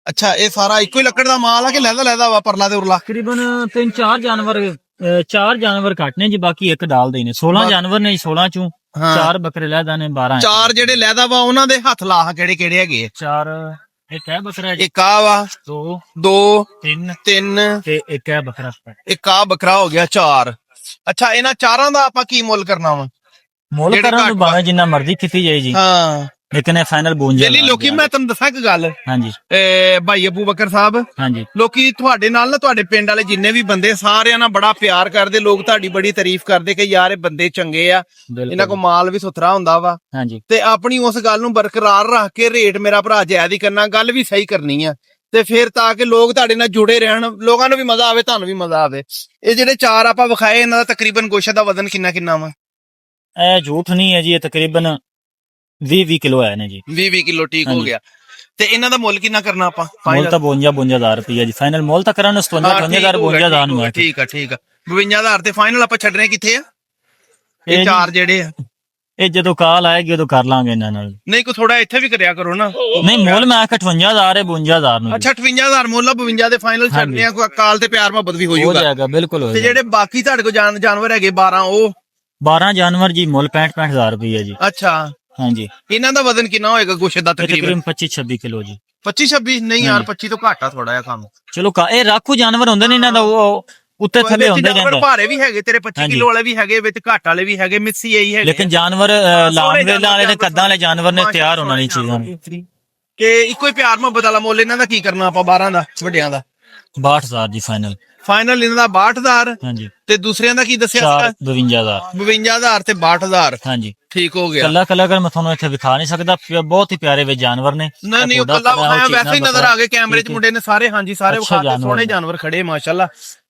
अच्छा, ये सारा इको ही लकड़ दा माल है कि लहदा लहदा वा परला ते उरला? तकरीबन 3-4 जानवर, 4 जानवर घट ने जी, बाकी एक डाल दे ने। 16 जानवर ने, 16 चों हाँ। 4 बकरे लैदा ने, 12 चार जेडे लहदा वा उन्हां दे हथ ला केड़े केड़े हैगे? 4 एक है बकरा जी, एक आ वा, 2 दो 3 तीन, ते एक है बकरा। एक आ बकरा हो गया, चार। अच्छा, इन्हां चारां दा आपां की मुੱਲ करना वा? मोल जेड़े करा घट तो भावे जिन्ना मर्जी खिती जाए जी, हाँ लेकिन ये फाइनल 52 ਜੇਲੀ ਲੋਕੀ ਮੈਂ ਤੁਹਾਨੂੰ ਦੱਸਾਂ ਇੱਕ ਗੱਲ, हाँ जी ਭਾਈ ਅਬੂ ਬਕਰ ਸਾਹਿਬ, हाँ जी ਲੋਕੀ ਤੁਹਾਡੇ ਨਾਲ ਨਾ, ਤੁਹਾਡੇ ਪਿੰਡ ਵਾਲੇ ਜਿੰਨੇ ਵੀ ਬੰਦੇ ਸਾਰਿਆਂ ਨਾਲ ਬੜਾ ਪਿਆਰ ਕਰਦੇ, ਲੋਕ ਤੁਹਾਡੀ ਬੜੀ ਤਾਰੀਫ ਕਰਦੇ ਕਿ ਯਾਰ ਇਹ ਬੰਦੇ ਚੰਗੇ ਆ, ਇਹਨਾਂ ਕੋਲ ਮਾਲ ਵੀ ਸੁਥਰਾ ਹੁੰਦਾ ਵਾ, हाँ जी ਤੇ ਆਪਣੀ ਉਸ ਗੱਲ ਨੂੰ ਬਰਕਰਾਰ ਰੱਖ ਕੇ ਰੇਟ ਮੇਰਾ ਭਰਾ ਜਾਇਜ਼ ਹੀ ਕਰਨਾ, ਗੱਲ ਵੀ ਸਹੀ ਕਰਨੀ ਆ, ਤੇ ਫਿਰ ਤਾਂ ਕਿ ਲੋਕ ਤੁਹਾਡੇ ਨਾਲ ਜੁੜੇ ਰਹਿਣ, ਲੋਕਾਂ ਨੂੰ ਵੀ ਮਜ਼ਾ ਆਵੇ, ਤੁਹਾਨੂੰ ਵੀ ਮਜ਼ਾ ਆਵੇ। ਇਹ ਜਿਹੜੇ ਚਾਰ ਆਪਾਂ ਵਿਖਾਏ, ਇਹਨਾਂ ਦਾ ਤਕਰੀਬਨ ਗੋਸ਼ਤ ਦਾ ਵਜ਼ਨ ਕਿੰਨਾ ਕਿੰਨਾ ਵਾ? ਇਹ ਝੂਠ ਨਹੀਂ ਹੈ ਜੀ, ਇਹ ਤਕਰੀਬਨ 20 ਕਿਲੋ ਹੈ ਨੇ ਜੀ। 20 ਕਿਲੋ ਠੀਕ ਹੋ ਹਾਂਜੀ। ਗਿਆ। ਤੇ ਇਹਨਾਂ ਦਾ ਮੁੱਲ ਕਿੰਨਾ ਕਰਨਾ ਆਪਾਂ? ਮੁੱਲ ਤਾਂ 52,000 ਰੁਪਏ ਜੀ, ਫਾਈਨਲ ਮੁੱਲ ਤਾਂ ਕਰਾਂ 57,000 52,000 ਨੂੰ ਹੈ। ਠੀਕ ਆ ਠੀਕ ਆ, 52,000 ਤੇ ਫਾਈਨਲ ਆਪਾਂ ਛੱਡਣੇ ਕਿੱਥੇ ਆ? ਇਹ ਇਹ ਚਾਰ ਜਿਹੜੇ ਆ, ਇਹ ਜਦੋਂ ਕਾਲ ਆਏਗੀ ਉਦੋਂ ਕਰ ਲਾਂਗੇ ਇਹਨਾਂ ਨਾਲ। ਨਹੀਂ ਕੋਈ ਥੋੜਾ ਇੱਥੇ ਵੀ ਕਰਿਆ ਕਰੋ ਨਾ। ਨਹੀਂ ਮੁੱਲ ਮੈਂ 58,000 ਹੈ 52,000 ਨੂੰ ਜੀ। ਅੱਛਾ, 58,000 ਮੁੱਲ ਆ, 52 ਦੇ ਫਾਈਨਲ ਛੱਡਨੇ ਆ, ਕੋਈ ਕਾਲ ਤੇ ਪਿਆਰ ਮੁਹੱਬਤ ਵੀ ਹੋ ਹੋ ਜਾਊਗਾ। ਜਾਏਗਾ, ਬਿਲਕੁਲ ਹੋ ਤੇ ਜਾਏਗਾ। ਜਿਹੜੇ ਬਾਕੀ ਤੁਹਾਡੇ ਕੋਲ ਜਾਨਵਰ ਹੈਗੇ 12, ਉਹ 12 ਜਾਨਵਰ ਜੀ, ਮੁੱਲ 65,000 ਰੁਪਏ ਜੀ। ਅੱਛਾ, हाँ जी, ਇਹਨਾਂ ਦਾ ਵਜ਼ਨ ਕਿੰਨਾ ਹੋਏਗਾ ਗੋਸ਼ਤ ਦਾ? ਤਕਰੀਬਨ ਤਕਰੀਬਨ 25-26 ਕਿਲੋ ਜੀ। 25-26? ਨਹੀਂ ਯਾਰ, 25 ਤੋਂ ਘੱਟ ਆ ਥੋੜਾ ਜਿਹਾ ਕੰਮ। ਚਲੋ ਇਹ ਰਾਖੂ ਜਾਨਵਰ ਹੁੰਦੇ ਨੇ, ਇਹਨਾਂ ਦਾ ਉਹ ਉੱਤੇ ਥੱਲੇ ਹੁੰਦੇ ਜਾਨਵਰ ਰਹਿੰਦੇ, ਭਾਰੇ ਵੀ ਹੈਗੇ ਤੇਰੇ, 25 ਹਾਂਜੀ। ਕਿਲੋ ਵਾਲੇ ਵੀ ਹੈਗੇ, ਵਿੱਚ ਘੱਟ ਵਾਲੇ ਵੀ ਹੈਗੇ, ਮਿਕਸੀ ਇਹੀ ਹੈਗੇ। ਲੇਕਿਨ ਜਾਨਵਰ ਲਾਂਵੇਲਾ ਵਾਲੇ ਤੇ ਕੱਦਾਂ ਵਾਲੇ ਜਾਨਵਰ ਨੇ, ਤਿਆਰ ਹੋਣ ਵਾਲੀ ਚੀਜ਼ਾਂ ਨੇ। ਕਿ ਇੱਕੋ ਹੀ ਪਿਆਰ ਮੁਹੱਬਤ ਵਾਲਾ ਮੁੱਲ ਇਹਨਾਂ ਦਾ ਕੀ ਕਰਨਾ ਆਪਾਂ 12 ਦਾ ਵੱਡਿਆਂ ਦਾ? 62,000 ਜੀ ਫਾਈਨਲ। ਫਾਈਨਲ ਇਹਨਾਂ ਦਾ 62,000 ਹਾਂਜੀ, ਤੇ ਦੂਸਰਿਆਂ ਦਾ ਕੀ ਦੱਸਿਆ 52,000 52,000 ਤੇ 62,000 ਹਾਂਜੀ। ਠੀਕ ਹੋ ਗਿਆ। ਕੱਲਾ ਕੱਲਾ ਕਰ ਮੈਂ ਤੁਹਾਨੂੰ ਇੱਥੇ ਵਿਖਾ ਨਹੀਂ ਸਕਦਾ, ਬਹੁਤ ਹੀ ਪਿਆਰੇ ਵੇ ਜਾਨਵਰ ਨੇ। ਨਹੀਂ ਨਹੀਂ, ਉਹ ਕੱਲਾ ਵਿਖਾਇਆ, ਵੈਸੇ ਹੀ ਨਜ਼ਰ ਆ ਗਏ ਕੈਮਰੇ 'ਚ ਮੁੰਡੇ ਨੇ ਸਾਰੇ। ਹਾਂਜੀ, ਸਾਰੇ ਅੱਛਾ ਵਿਖਾਤੇ, ਸੋਹਣੇ ਜਾਨਵਰ ਖੜੇ ਮਾਸ਼ਾਅੱਲਾ।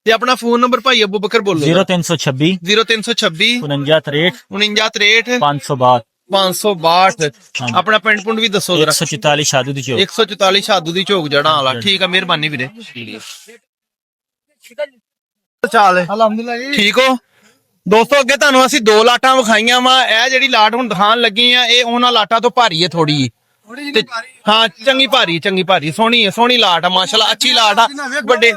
ਤੇ ਆਪਣਾ ਫੋਨ ਨੰਬਰ ਭਾਈ ਅਬੂ ਬਕਰ ਬੋਲੋ। 0326 0326 49 49 562 562। ਆਪਣਾ ਪਿੰਡ ਪੁੰਡ ਵੀ ਦੱਸੋ ਜਰਾ। 144 ਸ਼ਾਦੂ ਦੀ ਚੌਕ। 144 ਸ਼ਾਦੂ ਦੀ ਝੋਕ ਜੜਾਂ ਵਾਲਾ। ਠੀਕ ਆ, ਮਿਹਰਬਾਨੀ ਵੀਰੇ। ਚਾਲ ਅਲਹਮਦੁਲਿਲਾ ਜੀ। ਠੀਕ ਹੋ ਦੋਸਤੋ, ਅੱਗੇ ਤੁਹਾਨੂੰ ਅਸੀਂ 2 ਲਾਟਾਂ ਵਿਖਾਈਆਂ ਵਾ। ਇਹ ਜਿਹੜੀ ਲਾਟ ਹੁਣ ਦਿਖਾਣ ਲੱਗੀ ਆ, ਇਹ ਉਹਨਾਂ ਲਾਟਾਂ ਤੋਂ ਭਾਰੀ ਹੈ ਥੋੜੀ। ਤੇ ਹਾਂ, ਚੰਗੀ ਭਾਰੀ ਸੋਹਣੀ ਹੈ, ਸੋਹਣੀ ਲਾਟ ਆ ਮਾਸ਼ਾਅੱਲਾ, ਅੱਛੀ ਲਾਟ ਆ। ਵੱਡੇ,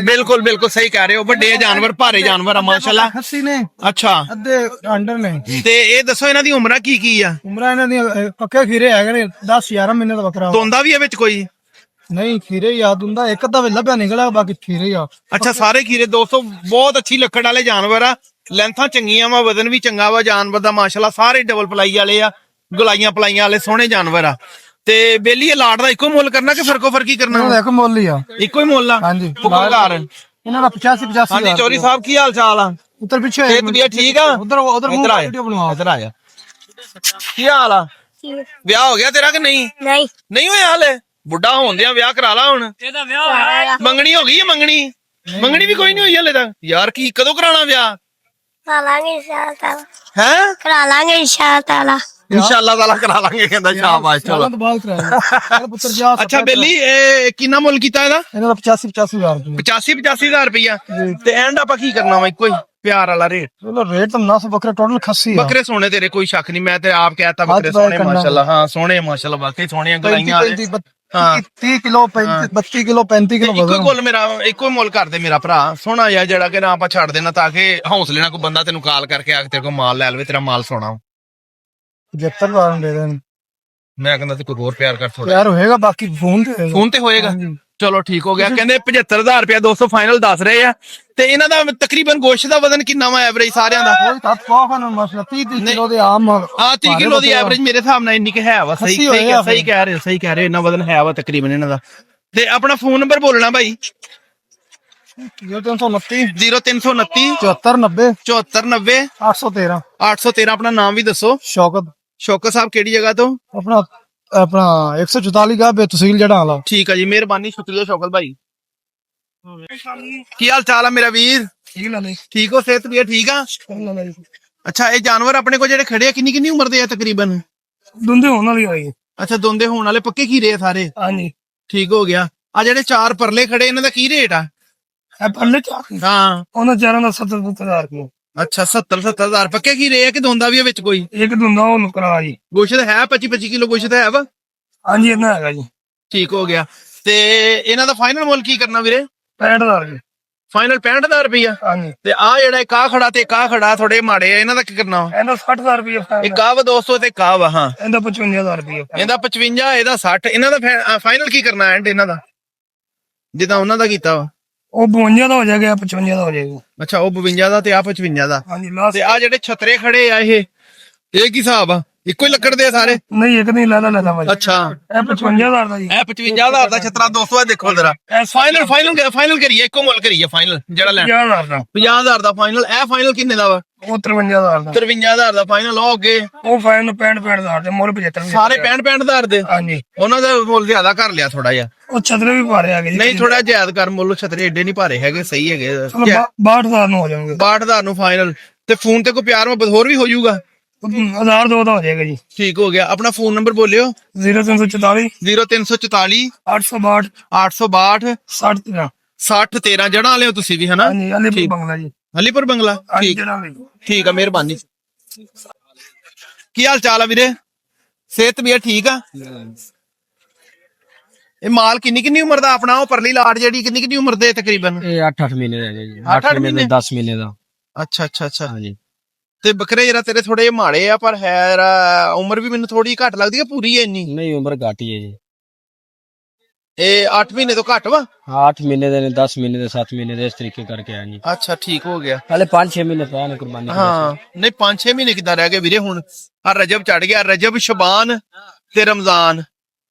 ਬਿਲਕੁਲ ਬਿਲਕੁਲ ਸਹੀ ਕਹਿ ਰਹੇ ਹੋ, ਵੱਡੇ ਜਾਨਵਰ, ਭਾਰੇ ਜਾਨਵਰ ਆ ਮਾਸ਼ਾਅੱਲਾ। ਖੱਸੀ ਨੇ, ਅੱਛਾ, ਅੱਧੇ ਅੰਡਰ ਨੇ। ਤੇ ਇਹ ਦੱਸੋ ਇਹਨਾਂ ਦੀ ਉਮਰਾਂ ਕੀ ਆ? ਉਮਰਾਂ ਇਹਨਾਂ ਦੀਆਂ ਪੱਕੇ ਖੀਰੇ ਹੈਗੇ ਨੇ, 10-11 ਮਹੀਨੇ ਦਾ ਬੱਕਰਾ। ਦੋਂਦਾ ਵੀ ਹੈ ਵਿੱਚ ਕੋਈ? ਨਹੀਂ, ਖੀਰੇ ਯਾਦ ਹੁੰਦਾ, ਇੱਕ ਅੱਧਾ ਵੇਲਾ ਪਿਆ ਨਿਕਲਿਆ, ਬਾਕੀ ਖੀਰੇ ਆ। ਅੱਛਾ, ਸਾਰੇ ਖੀਰੇ। ਦੋਸਤੋ, ਬਹੁਤ ਅੱਛੀ ਲੱਕੜ ਵਾਲੇ ਜਾਨਵਰ ਆ, ਲੈਂਥਾਂ ਚੰਗੀਆਂ ਵਾ, ਵਜ਼ਨ ਵੀ ਚੰਗਾ ਵਾ ਜਾਨਵਰ ਦਾ ਮਾਸ਼ਾਅੱਲਾ। ਸਾਰੇ ਡਬਲ ਪਲਾਈ ਵਾਲੇ ਆ, ਗੁਲਾਈਆਂ ਪਲਾਈਆਂ ਵਾਲੇ ਸੋਹਣੇ ਜਾਨਵਰ ਆ। ਤੇ ਬੇਲੀ ਇਹ ਲਾਟ ਦਾ ਇੱਕੋ ਮੁੱਲ ਕਰਨਾ ਕਿ ਫਰਕੋ ਫਰਕੀ ਕਰਨਾ? ਇਹਨਾਂ ਦਾ ਇੱਕ ਮੁੱਲ ਹੀ ਆ। ਇੱਕੋ ਹੀ ਮੁੱਲ ਆ? ਹਾਂਜੀ। ਹੁਕਮਦਾਰ ਇਹਨਾਂ ਦਾ 85-85। ਹਾਂਜੀ, ਚੌਰੀ ਸਾਹਿਬ ਕੀ ਹਾਲ ਚਾਲ ਆ? ਉੱਤਰ ਪਿੱਛੇ ਸਿਹਤ ਵੀ ਠੀਕ ਆ? ਉਧਰ ਇੱਧਰ ਆ, ਵੀਡੀਓ ਬਣਵਾ। ਇੱਧਰ ਆ ਜਾ। ਕੀ ਹਾਲ ਆ? ਵਿਆਹ ਹੋ ਗਿਆ ਤੇਰਾ ਕਿ ਨਹੀਂ? ਨਹੀਂ ਨਹੀਂ ਹੋਇਆ ਹਲੇ? ਬੁੱਢਾ ਹੋਂਦਿਆਂ ਵਿਆਹ ਕਰਾ ਲਾ ਹੁਣ। ਇਹਦਾ ਵਿਆਹ ਹੋਇਆ ਮੰਗਣੀ ਹੋ ਗਈ ਹੈ? ਮੰਗਣੀ ਵੀ ਕੋਈ ਨਹੀਂ ਹੋਈ ਹਲੇ ਤੱਕ? ਯਾਰ ਕੀ, ਕਦੋਂ ਕਰਾਉਣਾ ਵਿਆਹ? ਕਰਾ ਲਾਂਗੇ ਇੰਸ਼ਾਅੱਲਾ ਤਾਲਾ। ਹੈ ਕਰਾ ਲਾਂਗੇ ਇੰਸ਼ਾਅੱਲਾ ਤਾਲਾ। ਇਨਸ਼ਾਅੱਲਾ ਤਾਲਾ ਕਰਾ ਲਾਂਗੇ, ਕਹਿੰਦਾ ਸ਼ਾਬਾਸ਼। ਚਲੋ, ਤੋਂ ਬਾਅਦ ਕਰਾਇਆ ਪੁੱਤਰ ਜਾ। ਅੱਛਾ ਬੇਲੀ, ਇਹ ਕਿੰਨਾ ਮੁੱਲ ਕੀਤਾ ਇਹਦਾ? ਇਹਨਾਂ ਦਾ 85-85 ਹਜ਼ਾਰ ਰੁਪਏ। 85,000 ਰੁਪਇਆ। ਤੇ ਐਂਡ ਆਪਾਂ ਕੀ ਕਰਨਾ ਵਾ? ਇੱਕੋ ਹੀ ਪਿਆਰ ਵਾਲਾ ਰੇਟ? ਚਲੋ ਰੇਟ ਤਾਂ 900 ਬੱਕਰੇ ਟੋਟਲ ਖੱਸੀ ਆ। ਬੱਕਰੇ ਸੋਹਣੇ ਤੇਰੇ, ਕੋਈ ਸ਼ੱਕ ਨਹੀਂ, ਮੈਂ ਤੇ ਆਪ ਕਹਿਤਾ ਬੱਕਰੇ ਸੋਹਣੇ ਮਾਸ਼ਾਅੱਲਾ। ਹਾਂ ਸੋਹਣੇ ਮਾਸ਼ਾਅੱਲਾ, ਬਾਕੀ ਸੋਹਣੀਆਂ ਗਲਾਈਆਂ ਵਾਲੇ। ਹਾਂ, 30 ਕਿਲੋ 32 ਕਿਲੋ 35 ਕਿਲੋ ਇੱਕੋ ਹੀ ਮੁੱਲ ਮੇਰਾ, ਇੱਕੋ ਹੀ ਮੁੱਲ ਕਰਦੇ ਮੇਰਾ ਭਰਾ ਸੋਹਣਾ ਜਿਹਾ, ਜਿਹੜਾ ਕਿ ਨਾ ਆਪਾਂ ਛੱਡ ਦੇਣਾ, ਤਾਂ ਕਿ ਹੌਸਲੇ ਨਾਲ ਕੋਈ ਬੰਦਾ ਤੈਨੂੰ ਕਾਲ ਕਰਕੇ ਆ ਕੇ ਤੇਰੇ ਕੋਲ ਮਾਲ ਲੈ ਲਵੇ, ਤੇਰਾ ਮਾਲ ਸੋਹਣਾ। 75,000 ਦੇ ਦੇਣ। ਮੈਂ ਕਹਿੰਦਾ ਤੇ ਕੋਈ ਹੋਰ ਪਿਆਰ ਕਰ ਥੋੜਾ। ਯਾਰ ਹੋਏਗਾ, ਬਾਕੀ ਫੋਨ ਤੇ ਹੋਏਗਾ। ਚਲੋ ਠੀਕ ਹੋ ਗਿਆ। ਕਹਿੰਦੇ 75,000 ਰੁਪਇਆ 200 ਫਾਈਨਲ ਦੱਸ ਰਹੇ ਆ। ਤੇ ਇਹਨਾਂ ਦਾ ਤਕਰੀਬਨ ਗੋਸ਼ਤ ਦਾ ਵਜ਼ਨ ਕਿੰਨਾ ਵਾ ਐਵਰੇਜ ਸਾਰਿਆਂ ਦਾ? ਕੋਈ ਤਾਂ ਪਾਖਨ ਮਸਲਾ 30 ਕਿਲੋ ਦੇ ਆਮ। 30 ਕਿਲੋ ਦੀ ਐਵਰੇਜ ਮੇਰੇ ਹਿਸਾਬ ਨਾਲ ਇੰਨੀ ਕਿ ਹੈ ਵਾ। ਸਹੀ ਕਹਿ ਰਹੇ ਹੋ, ਇੰਨਾ ਵਜ਼ਨ ਹੈ ਵਾ ਤਕਰੀਬਨ ਇਹਨਾਂ ਦਾ। ਤੇ ਆਪਣਾ ਫੋਨ ਨੰਬਰ ਬੋਲਣਾ ਭਾਈ 0329 0329 7490 7490 813 813 ਆਪਣਾ ਨਾਮ ਵੀ ਦੱਸੋ ਸ਼ੌਕਤ ਸ਼ੌਕਤ ਸਾਹਿਬ ਕਿਹੜੀ ਜਗ੍ਹਾ ਤੋਂ ਆਪਣਾ ਆਪਣਾ 144 ਗਾ ਬੇ ਤਹਿਸੀਲ ਜੜਾਂ ਵਾਲਾ ਠੀਕ ਆ ਜੀ ਮਿਹਰਬਾਨੀ ਸ਼ੁਕਰੀਆ ਸ਼ੌਕਤ ਭਾਈ ਕੀ ਹਾਲ ਚਾਲ ਆ ਮੇਰਾ ਵੀਰ ਠੀਕ ਲਾ ਲਈ ਠੀਕ ਹੋ ਸਿਹਤ ਵੀ ਠੀਕ ਆ ਅੱਛਾ ਇਹ ਜਾਨਵਰ ਆਪਣੇ ਕੋਲ ਜਿਹੜੇ ਖੜੇ ਆ ਕਿੰਨੀ ਕਿੰਨੀ ਉਮਰ ਦੇ ਆ ਤਕਰੀਬਨ ਦੁੰਦੇ ਹੋਣ ਵਾਲੀ ਹੋਈ ਅੱਛਾ ਦੋਂਦੇ ਹੋਣ ਵਾਲੇ ਪੱਕੇ ਖੀਰੇ ਆ ਸਾਰੇ ਹਾਂਜੀ ਠੀਕ ਹੋ ਗਿਆ ਆ ਜਿਹੜੇ ਚਾਰ ਪਰਲੇ ਖੜੇ ਇਹਨਾਂ ਦਾ ਕੀ ਰੇਟ ਆ ਇਹ ਪੱਲੇ ਚਾਰ ਹਾਂ ਉਹਨਾਂ ਚਾਰਾਂ ਦਾ 70,000 ਰੁਪਏ ਅੱਛਾ 70,000 ਪੱਕੇ ਖੀਰੇ ਆ ਕਿ ਦੋਂਦਾ ਵੀ ਆ ਵਿੱਚ ਕੋਈ ਇੱਕ ਦੁੰਦਾ ਉਹ ਨੁਕਰਾ ਜੀ ਗੋਸ਼ਤ ਹੈ 25 ਕਿਲੋ ਗੋਸ਼ਤ ਹੈ ਵਾ ਹਾਂਜੀ ਇਹਨਾਂ ਹੈਗਾ ਜੀ ਠੀਕ ਹੋ ਗਿਆ ਤੇ ਇਹਨਾਂ ਦਾ ਫਾਈਨਲ ਮੁੱਲ ਕੀ ਕਰਨਾ ਵੀਰੇ 65,000 ਜੀ ਫਾਈਨਲ 65,000 ਰੁਪਈਆ ਹਾਂਜੀ ਤੇ ਆ ਜਿਹੜਾ ਇੱਕ ਆ ਖੜਾ ਤੇ ਇੱਕ ਆ ਖੜਾ ਥੋੜੇ ਮਾੜੇ ਆ ਇਹਨਾਂ ਦਾ ਕੀ ਕਰਨਾ ਵਾ? ਇਹਦਾ 60,000 ਰੁਪਏ ਇੱਕ ਆ ਵਾ 200 ਤੇ ਇੱਕ ਆ ਵਾ ਹਾਂ ਇਹਦਾ 55,000 ਰੁਪਏ ਇਹਦਾ 55 ਇਹਦਾ 60 ਇਹਨਾਂ ਦਾ ਫਾਈਨਲ ਕੀ ਕਰਨਾ ਐਂਡ ਇਹਨਾਂ ਦਾ ਜਿੱਦਾਂ ਉਹਨਾਂ ਦਾ ਕੀਤਾ ਵਾ ਉਹ 52 ਦਾ ਹੋ ਜਾਏਗਾ 55 ਦਾ ਹੋ ਜਾਏਗਾ ਅੱਛਾ ਉਹ 52 ਦਾ ਤੇ ਆ 55 ਦਾ ਹਾਂਜੀ ਲਾਸਟ ਤੇ ਆ ਜਿਹੜੇ ਛਤਰੇ ਖੜੇ ਆ ਇਹ ਕੀ ਹਿਸਾਬ ਆ ਇੱਕੋ ਹੀ ਲੱਕੜ ਦੇ ਆ ਸਾਰੇ ਨਹੀਂ ਇੱਕ ਨਹੀਂ ਲੈਣਾ ਭਾਈ ਅੱਛਾ ਇਹ 55,000 ਦਾ ਜੀ ਇਹ 55000 ਦਾ ਛਤਰਾ 200 ਆ ਦੇਖੋ ਜਰਾ ਫਾਈਨਲ ਕਰੀਏ ਇੱਕੋ ਮੁੱਲ ਕਰੀਏ ਫਾਈਨਲ ਜਿਹੜਾ ਲੈਣਾ 50,000 ਦਾ 50000 ਦਾ ਫਾਈਨਲ ਇਹ ਫਾਈਨਲ ਕਿੰਨੇ ਦਾ ਵਾ ਉਹ 53,000 ਦਾ 53000 ਦਾ ਫਾਈਨਲ ਹੋ ਅੱਗੇ ਉਹ ਫਾਈਨ 65,000 ਦੇ ਮੁੱਲ 75,000 ਸਾਰੇ 65,000 ਦੇ ਹਾਂਜੀ ਉਹਨਾਂ ਦਾ ਮੁੱਲ ਜ਼ਿਆਦਾ ਕਰ ਲਿਆ ਥੋੜਾ ਜਿਹਾ ਉਹ ਛਤਰੇ ਵੀ ਭਾਰੇ ਆ ਗਏ ਨਹੀਂ ਥੋੜਾ ਜ਼ਿਆਦਾ ਕਰ ਮੁੱਲ ਛਤਰੇ ਏਡੇ ਨਹੀਂ ਭਾਰੇ ਹੈਗੇ ਸਹੀ ਹੈਗੇ 62,000 ਨੂੰ ਹੋ ਜਾਣਗੇ 62,000 ਨੂੰ ਫਾਈਨਲ ਤੇ ਫੋਨ ਤੇ ਕੋਈ ਪਿਆਰ ਮੈਂ ਹੋਰ ਵੀ ਹੋ ਜਾਊਗਾ 1,000 ਦੋ ਦਾ ਹੋ ਜਾਏਗਾ ਜੀ ਠੀਕ ਹੋ ਗਿਆ ਆਪਣਾ ਫੋਨ ਨੰਬਰ ਬੋਲਿਓ 0344 0344 862 862 60 60 13 ਜੜਾਂ ਵਾਲਿਓ ਤੁਸੀਂ ਵੀ ਹਨਾ ਹਾਂਜੀ ਅਲੀ ਬੰਗਲਾ ਜੀ ਹਲੀਪੁਰ ਬੰਗਲਾ ਹਾਂਜੀ ਠੀਕ ਜਿਹੜਾ ਵੀ ਠੀਕ ਆ ਮਿਹਰਬਾਨੀ ਕੀ ਹਾਲ ਚਾਲ ਆ ਵੀਰੇ ਸਿਹਤ ਵੀ ਠੀਕ ਆ ਇਹ ਮਾਲ ਕਿੰਨੀ ਕਿੰਨੀ ਉਮਰ ਦਾ ਆਪਣਾ ਉਹ ਪਰਲੀ ਲਾਟ ਜਿਹੜੀ ਕਿੰਨੀ ਕਿੰਨੀ ਉਮਰ ਦੇ ਤਕਰੀਬਨ ਇਹ 8-8 ਮਹੀਨੇ ਦਾ ਹੈ ਜੀ 8 ਮਹੀਨੇ 10 ਮਹੀਨੇ ਦਾ ਅੱਛਾ ਅੱਛਾ ਅੱਛਾ ਹਾਂਜੀ ਤੇ ਬੱਕਰੇ ਜਰਾ ਤੇਰੇ ਥੋੜੇ ਮਾੜੇ ਆ ਪਰ ਹੈ ਉਮਰ ਵੀ ਮੈਨੂੰ ਥੋੜੀ ਘੱਟ ਲੱਗਦੀ ਹੈ ਪੂਰੀ ਹੈ ਇੰਨੀ ਨਹੀਂ ਉਮਰ ਘੱਟ ਹੀ ਹੈ ਜੀ ਇਹ 8 ਮਹੀਨੇ ਤੋਂ ਘੱਟ ਵਾ 8 ਮਹੀਨੇ ਦੇ ਨੇ 10 ਮਹੀਨੇ ਦੇ 7 ਮਹੀਨੇ ਦੇ ਇਸ ਤਰੀਕੇ ਕਰਕੇ ਆ ਜੀ ਅੱਛਾ ਠੀਕ ਹੋ ਗਿਆ ਹਲੇ 5-6 ਮਹੀਨੇ ਪਏ ਨੇ ਕੁਰਬਾਨੀ ਹਾਂ ਨਹੀਂ 5-6 ਮਹੀਨੇ ਕਿੱਦਾਂ ਰਹਿ ਗਏ ਵੀਰੇ ਹੁਣ ਆ ਰਜਬ ਚੜ ਗਿਆ ਰਜਬ ਸ਼ਬਾਨ ਤੇ ਰਮਜ਼ਾਨ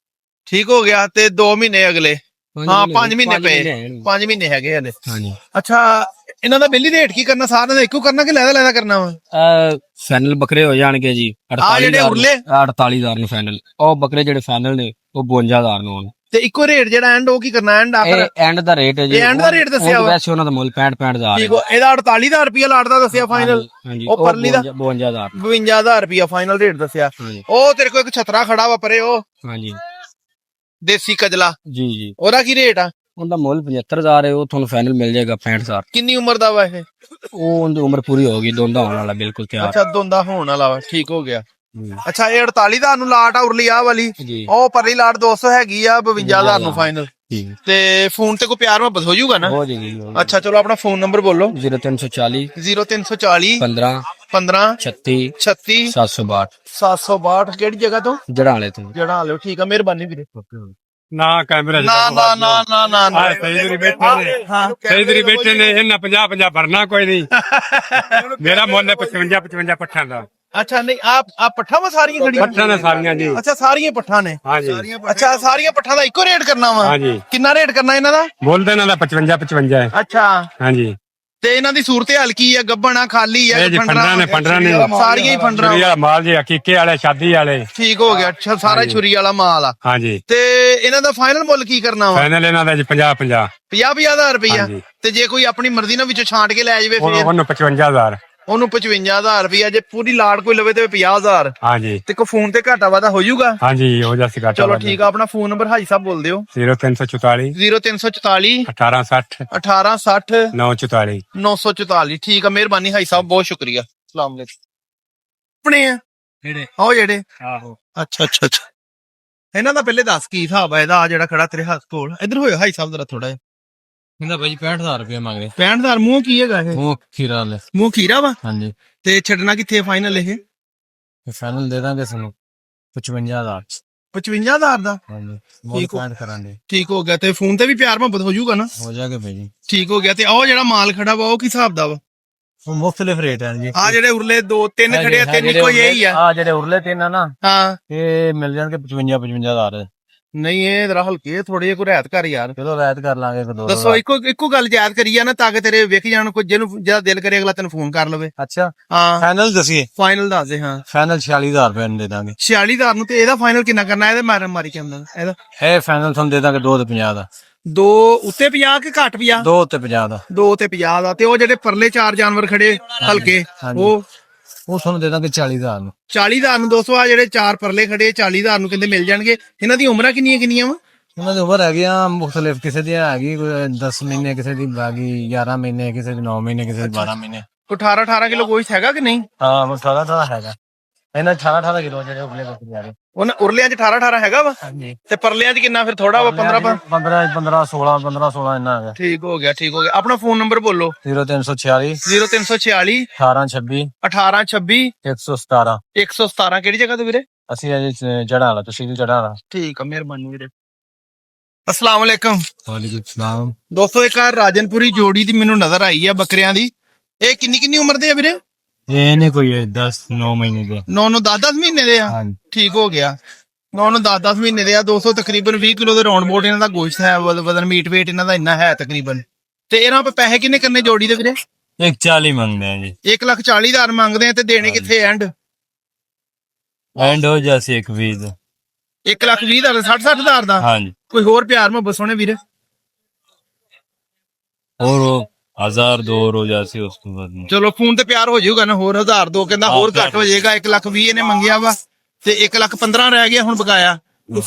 ਠੀਕ ਹੋ ਗਿਆ ਤੇ 2 ਮਹੀਨੇ ਅਗਲੇ ਹਾਂ 5 ਮਹੀਨੇ ਪਏ 5 ਮਹੀਨੇ ਹੈਗੇ ਹਲੇ ਹਾਂਜੀ ਅੱਛਾ ਇਹਨਾਂ ਦਾ ਬਿੱਲੀ ਰੇਟ ਕੀ ਕਰਨਾ ਸਾਰਿਆਂ ਦਾ ਇੱਕੋ ਕਰਨਾ ਕਿ ਲੈਦਾ ਕਰਨਾ ਵਾ ਫਾਈਨਲ ਬੱਕਰੇ ਹੋ ਜਾਣਗੇ ਜੀ ਆ ਜਿਹੜੇ ਉਰਲੇ 48,000 ਨੂੰ ਫਾਈਨਲ ਉਹ ਬੱਕਰੇ ਜਿਹੜੇ ਫਾਈਨਲ ਨੇ ਉਹ 52,000 ਨੂੰ ਹੋਣ ਤੇ ਇੱਕੋ ਰੇਟ ਜਿਹੜਾ ਐਂਡ ਉਹ ਕੀ ਕਰਨਾ ਐਂਡ ਆਖਰ ਇਹ ਐਂਡ ਦਾ ਰੇਟ ਹੈ ਜੀ ਇਹ end ਦਾ rate ਦੱਸਿਆ ਵਾ? ਵੈਸੇ ਉਹਨਾਂ ਦਾ ਮੁੱਲ 65,000 ਠੀਕ ਹੋ ਇਹਦਾ 48,000 ਰੁਪਇਆ ਲਾਟ ਦਾ ਦੱਸਿਆ ਫਾਈਨਲ ਹਾਂਜੀ ਉਹ ਪਰਲੀ ਦਾ 52,000 52,000 ਰੁਪਇਆ ਫਾਈਨਲ ਰੇਟ ਦੱਸਿਆ ਹਾਂਜੀ ਉਹ ਤੇਰੇ ਕੋਲ ਇੱਕ ਛਤਰਾ ਖੜਾ ਵਾ ਪਰੇ ਉਹ ਹਾਂਜੀ ਦੇਸੀ ਕਜਲਾ ਜੀ ਜੀ ਉਹਦਾ ਕੀ ਰੇਟ ਆ ਉਹਦਾ ਮੁੱਲ 75,000 ਹੈ ਉਹ ਤੁਹਾਨੂੰ ਫਾਈਨਲ ਮਿਲ ਜਾਏਗਾ 65,000 ਕਿੰਨੀ ਉਮਰ ਦਾ ਵਾ ਇਹ ਉਹ ਉਹਦੀ ਉਮਰ ਪੂਰੀ ਹੋ ਗਈ ਦੋਂਦਾ ਹੋਣ ਵਾਲਾ ਬਿਲਕੁਲ ਤਿਆਰ ਅੱਛਾ ਦੋਂਦਾ ਹੋਣ ਵਾਲਾ ਵਾ ਠੀਕ ਹੋ ਗਿਆ ਹੂੰ। ਅੱਛਾ ਇਹ 48,000 ਨੂੰ ਲਾਟ ਆ ਉਰਲੀ ਆ ਵਾਲੀ ਜੀ ਉਹ ਪਰਲੀ ਲਾਟ 200 ਹੈਗੀ ਆ 52,000 ਨੂੰ ਫਾਈਨਲ ਠੀਕ ਤੇ ਫੋਨ ਤੇ ਕੋਈ ਪਿਆਰ ਮੁਹੱਬਤ ਹੋ ਜਾਊਗਾ ਨਾ ਹੋ ਜਾਏਗੀ ਅੱਛਾ ਚਲੋ ਆਪਣਾ ਫੋਨ ਨੰਬਰ ਬੋਲੋ 0340 0340 15 15 36 36 762 762 ਕਿਹੜੀ ਜਗ੍ਹਾ ਤੋਂ ਜੜਾਂ ਵਾਲੇ ਤੋਂ ਜੜਾ ਲਿਓ ਠੀਕ ਆ ਮਿਹਰਬਾਨੀ ਵੀਰੇ ਨਾ ਕੈਮਰਾ ਨਾ ਨਾ ਨਾ ਨਾ ਨਾ ਨਾ ਹਾਂ ਸਹੀ ਦਰੀ ਬੈਠੇ ਨੇ ਹਾਂ ਸਹੀ ਦਰੀ ਬੈਠੇ ਨੇ ਇਹਨਾਂ 50 ਭਰਨਾ ਕੋਈ ਨਹੀਂ ਮੇਰਾ ਮੁੱਲ ਹੈ 55 ਪੱਠਾਂ ਦਾ ਅੱਛਾ ਨਹੀਂ ਆ ਪੱਠਾ ਵਾ ਸਾਰੀਆਂ ਖੜੀਆਂ ਪੱਠਾਂ ਨੇ ਸਾਰੀਆਂ ਜੀ ਅੱਛਾ ਸਾਰੀਆਂ ਪੱਠਾ ਨੇ ਹਾਂਜੀ ਅੱਛਾ ਸਾਰੀਆਂ ਪੱਠਾਂ ਦਾ ਇੱਕੋ ਰੇਟ ਕਰਨਾ ਵਾ ਹਾਂਜੀ ਕਿੰਨਾ ਰੇਟ ਕਰਨਾ ਇਹਨਾਂ ਦਾ ਮੁੱਲ ਤਾਂ ਇਹਨਾਂ ਦਾ 55 ਹੈ ਅੱਛਾ ਹਾਂਜੀ ਤੇ ਇਹਨਾਂ ਦੀ ਸੂਰਤ ਹਾਲ ਕੀ ਆ ਗੱਬਣ ਆ ਖਾਲੀ ਆ ਇਹ ਜੀ ਫੰਡਰਾਂ ਨੇ ਸਾਰੀਆਂ ਹੀ ਫੰਡਰਾਂ ਛੁਰੀ ਵਾਲਾ ਮਾਲ ਜੀ ਹਕੀਕੇ ਵਾਲੇ ਸ਼ਾਦੀ ਵਾਲੇ ਠੀਕ ਹੋ ਗਿਆ ਅੱਛਾ ਸਾਰਾ ਛੁਰੀ ਵਾਲਾ ਮਾਲ ਆ ਹਾਂਜੀ ਤੇ ਇਹਨਾਂ ਦਾ ਫਾਈਨਲ ਮੁੱਲ ਕੀ ਕਰਨਾ ਵਾ ਫਾਈਨਲ ਇਹਨਾਂ ਦਾ ਜੀ 50 50,000 ਰੁਪਇਆ ਹਾਂਜੀ। ਤੇ ਜੇ ਕੋਈ ਆਪਣੀ ਮਰਜ਼ੀ ਨਾਲ ਵਿੱਚੋਂ ਛਾਂਟ ਕੇ ਲੈ ਜਾਵੇ ਫਿਰ ਉਹਨੂੰ 55,000 ਉਹਨੂੰ 55,000 ਰੁਪਇਆ ਜੇ ਪੂਰੀ ਲਾੜ ਕੋਈ ਲਵੇ ਤੇ 50,000 ਹਾਂਜੀ ਤੇ ਕੋ ਫੋਨ ਤੇ ਘਾਟਾ ਵਾਦਾ ਹੋ ਜਾਊਗਾ ਹਾਂਜੀ ਹੋ ਜਾ ਸਿਕਾ ਚਲੋ ਠੀਕ ਆ ਆਪਣਾ ਫੋਨ ਨੰਬਰ ਹਾਜੀ ਸਾਹਿਬ ਬੋਲ ਦਿਓ 0344 0344 1860 1860 944 944 ਠੀਕ ਆ ਮਿਹਰਬਾਨੀ ਹਾਜੀ ਸਾਹਿਬ ਬਹੁਤ ਸ਼ੁਕਰੀਆ ਸਲਾਮ ਅਲੈਕੁਮ ਆਪਣੇ ਆ ਕਿਹੜੇ ਆਓ ਜਿਹੜੇ ਆਹੋ ਅੱਛਾ ਅੱਛਾ ਅੱਛਾ ਇਹਨਾਂ ਦਾ ਪਹਿਲੇ ਦੱਸ ਕੀ ਹਿਸਾਬ ਆ ਇਹਦਾ ਆ ਜਿਹੜਾ ਖੜਾ ਤੇਰੇ ਹੱਥ ਕੋਲ ਇੱਧਰ ਹੋਇਆ ਹਾਜੀ ਸਾਹਿਬ ਜਰਾ ਥੋੜਾ ਜਿਹਾ ਕਹਿੰਦਾ ਭਾਈ 65,000 ਰੁਪਏ ਮੰਗਦੇ 65,000 ਮੂੰਹ ਕੀ ਹੈਗਾ ਇਹ ਉਹ ਖੀਰਾ ਲੈ ਮੂੰਹ ਖੀਰਾ ਵਾ ਹਾਂਜੀ ਤੇ ਛੱਡਣਾ ਕਿੱਥੇ ਫਾਈਨਲ ਇਹ ਫਾਈਨਲ ਦੇ ਦਾਂਗੇ ਸਾਨੂੰ 55,000 55,000 ਦਾ ਹਾਂਜੀ ਠੀਕ ਹੋ- ਪੈਂਟ ਕਰਾਂਗੇ ਠੀਕ ਹੋ ਗਿਆ ਤੇ ਫੋਨ ਤੇ ਵੀ ਪਿਆਰ ਮੁਹੱਬਤ ਹੋ ਜਾਊਗਾ ਨਾ ਹੋ ਜਾਗੇ ਭਾਈ ਜੀ ਠੀਕ ਹੋ ਗਿਆ ਤੇ ਉਹ ਜਿਹੜਾ ਮਾਲ ਖੜਾ ਵਾ ਉਹ ਕੀ ਹਿਸਾਬ ਦਾ ਵਾ ਉਹ ਮੁxtਲਿਫ ਰੇਟ ਹੈ ਜੀ ਆ ਜਿਹੜੇ ਉਰਲੇ 2-3 ਖੜੇ ਆ ਤਿੰਨ ਇੱਕੋ ਜਿਹੇ ਹੀ ਆ ਆ ਜਿਹੜੇ ਉਰਲੇ ਤਿੰਨ ਆ ਨਾ ਹਾਂ ਇਹ ਮਿਲ ਜਾਣਗੇ 55,000 ਦੇ ਨਹੀਂ ਇਹ ਜਰਾ ਹਲਕੇ ਥੋੜੇ ਜਿਹੇ ਕੋਈ ਰਹਿਤ ਕਰ ਯਾਰ। ਚਲੋ ਰਾਇਤ ਕਰ ਲਾਂਗੇ ਫਿਰ 200। ਦੱਸੋ ਇੱਕੋ ਗੱਲ ਯਾਦ ਕਰੀ ਆ ਨਾ ਤਾਂ ਕਿ ਤੇਰੇ ਵੇਖ ਜਾਣ ਕੋਈ ਜਿਹਨੂੰ ਜਿਹਦਾ ਦਿਲ ਕਰੇ ਅਗਲਾ ਤੈਨੂੰ ਫੋਨ ਕਰ ਲਵੇ। ਅੱਛਾ ਹਾਂ ਫਾਈਨਲ ਦੱਸੀਏ। ਫਾਈਨਲ ਦੱਸ ਦੇ। ਹਾਂ ਫਾਈਨਲ 46000 ਰੁਪਏ ਨੂੰ ਦੇ ਦਾਂਗੇ। 46000 ਨੂੰ ਤੇ ਇਹਦਾ ਫਾਈਨਲ ਕਿੰਨਾ ਕਰਨਾ ਇਹਦੇ ਮਾਰੀ ਕਿੰਨਾ ਇਹਦਾ? ਇਹ ਫਾਈਨਲ ਤੁਹਾਨੂੰ ਦੇ ਦਾਂਗੇ 2 ਤੇ 50 ਦਾ। 2 ਉੱਤੇ 50 ਕਿ ਘੱਟ 50? 2 ਤੇ 50 ਦਾ। 2 ਤੇ 50 ਦਾ। ਤੇ ਉਹ ਜਿਹੜੇ ਪਰਲੇ 4 ਜਾਨਵਰ ਖੜੇ ਹਲਕੇ ਹਾਂਜੀ। ਉਹ ਤੁਹਾਨੂੰ ਦੇ ਦਾਂਗੇ 40000 ਨੂੰ। 40000 ਨੂੰ। 200 ਆ ਜਿਹੜੇ 4 ਪਰਲੇ ਖੜੇ 40000 ਨੂੰ ਕਹਿੰਦੇ ਮਿਲ ਜਾਣਗੇ। ਇਹਨਾਂ ਦੀ ਉਮਰਾਂ ਕਿੰਨੀਆਂ ਵਾ? ਉਹਨਾਂ ਦੀ ਉਮਰ ਹੈਗੀ ਆ ਮੁxtਲਿਫ, ਕਿਸੇ ਦੀ ਹੈਗੀ ਕੋਈ 10 ਮਹੀਨੇ, ਕਿਸੇ ਦੀ ਹੈਗੀ 11 ਮਹੀਨੇ, ਕਿਸੇ ਦੀ 9 ਮਹੀਨੇ, ਕਿਸੇ ਦੀ 12 ਮਹੀਨੇ। ਕੋਈ 18 ਕਿਲੋ ਗੋਸ਼ਤ ਹੈਗਾ ਕਿ ਨਹੀਂ? ਹਾਂ 18 ਹੈਗਾ। ਇਹਨਾਂ 18 ਕਿਲੋ ਜਿਹੜੇ ਉਗਲੇ ਬੱਕਰੇ ਆ ਰਹੇ। ਉਹਨਾਂ ਉਰਲਿਆਂ 'ਚ 18 ਹੈਗਾ ਵਾ। ਹਾਂਜੀ। ਤੇ ਪਰਲਿਆਂ 'ਚ ਕਿੰਨਾ ਫਿਰ? ਥੋੜਾ ਵਾ 15 16 ਹੈਗਾ। ਠੀਕ ਹੋ ਗਿਆ। ਆਪਣਾ ਫੋਨ ਨੰਬਰ ਬੋਲੋ। 0346 0346 1826 1826 117। 117 ਕਿਹੜੀ ਜਗ੍ਹਾ ਤੋਂ ਵੀਰੇ? ਅਸੀਂ ਅਜੇ ਜੜਾ ਵਾਲਾ, ਤੁਸੀਂ ਵੀ ਜੜਾ ਵਾਲਾ। ਠੀਕ ਆ, ਮਿਹਰਬਾਨੀ ਵੀਰੇ। अस्सलाम वालेकुम। ਵਾਲੇਕੁਮ ਸਲਾਮ। ਦੋਸਤੋ ਇੱਕ ਆ ਰਾਜਨਪੁਰੀ ਜੋੜੀ ਦੀ ਮੈਨੂੰ ਨਜ਼ਰ ਆਈ ਆ ਬੱਕਰਿਆਂ ਦੀ। ਇਹ ਕਿੰਨੀ ਉਮਰ ਦੇ ਆ ਵੀਰੇ? ਇਹ ਨੇ ਕੋਈ 10-9 ਮਹੀਨੇ ਦੇ। 9 10 ਮਹੀਨੇ ਦੇ ਆ। ਹਾਂਜੀ। ਠੀਕ ਹੋ ਗਿਆ। 9 10 ਮਹੀਨੇ ਦੇ ਆ। 200 ਤਕਰੀਬਨ 20 ਕਿਲੋ ਦੇ ਰਾਉਂਡ ਬੋਟ ਇਹਨਾਂ ਦਾ ਗੋਸ਼ਤ ਹੈ। ਵਜ਼ਨ ਮੀਟ weight ਇਹਨਾਂ ਦਾ ਇੰਨਾ ਹੈ ਤਕਰੀਬਨ। ਤੇ ਇਹਨਾਂ ਪੇ ਪੈਸੇ ਕਿੰਨੇ ਕਰਨੇ ਜੋੜੀ ਦੇ ਵੀਰੇ? 140 ਮੰਗਦੇ ਆ ਜੀ। 1,40,000 ਮੰਗਦੇ ਆ ਤੇ ਦੇਣੇ ਕਿੱਥੇ ਐਂਡ ਹੋ ਜਾਸੀ 120 ਦਾ। 1,20,000 60,000 ਦਾ। ਹਾਂਜੀ। ਕੋਈ ਹੋਰ ਪਿਆਰ ਮੁਹੱਬਤ ਸੋਹਣੇ ਵੀਰੇ? ਹੋਰ 1000 2 ਹੋ ਜਾਸੀ ਉਸ ਤੋਂ ਬਾਅਦ। ਚਲੋ ਫੋਨ ਤੇ ਪਿਆਰ ਹੋ ਜਾਊਗਾ ਨਾ। ਹੋਰ 1000 2 ਕਹਿੰਦਾ ਹੋਰ ਘੱਟ ਹੋ ਜਾਏਗਾ। 1,20,000 ਇਹਨੇ ਮੰਗਿਆ ਵਾ ਤੇ 1,15,000 ਰਹਿ ਗਿਆ ਹੁਣ ਬਕਾਇਆ।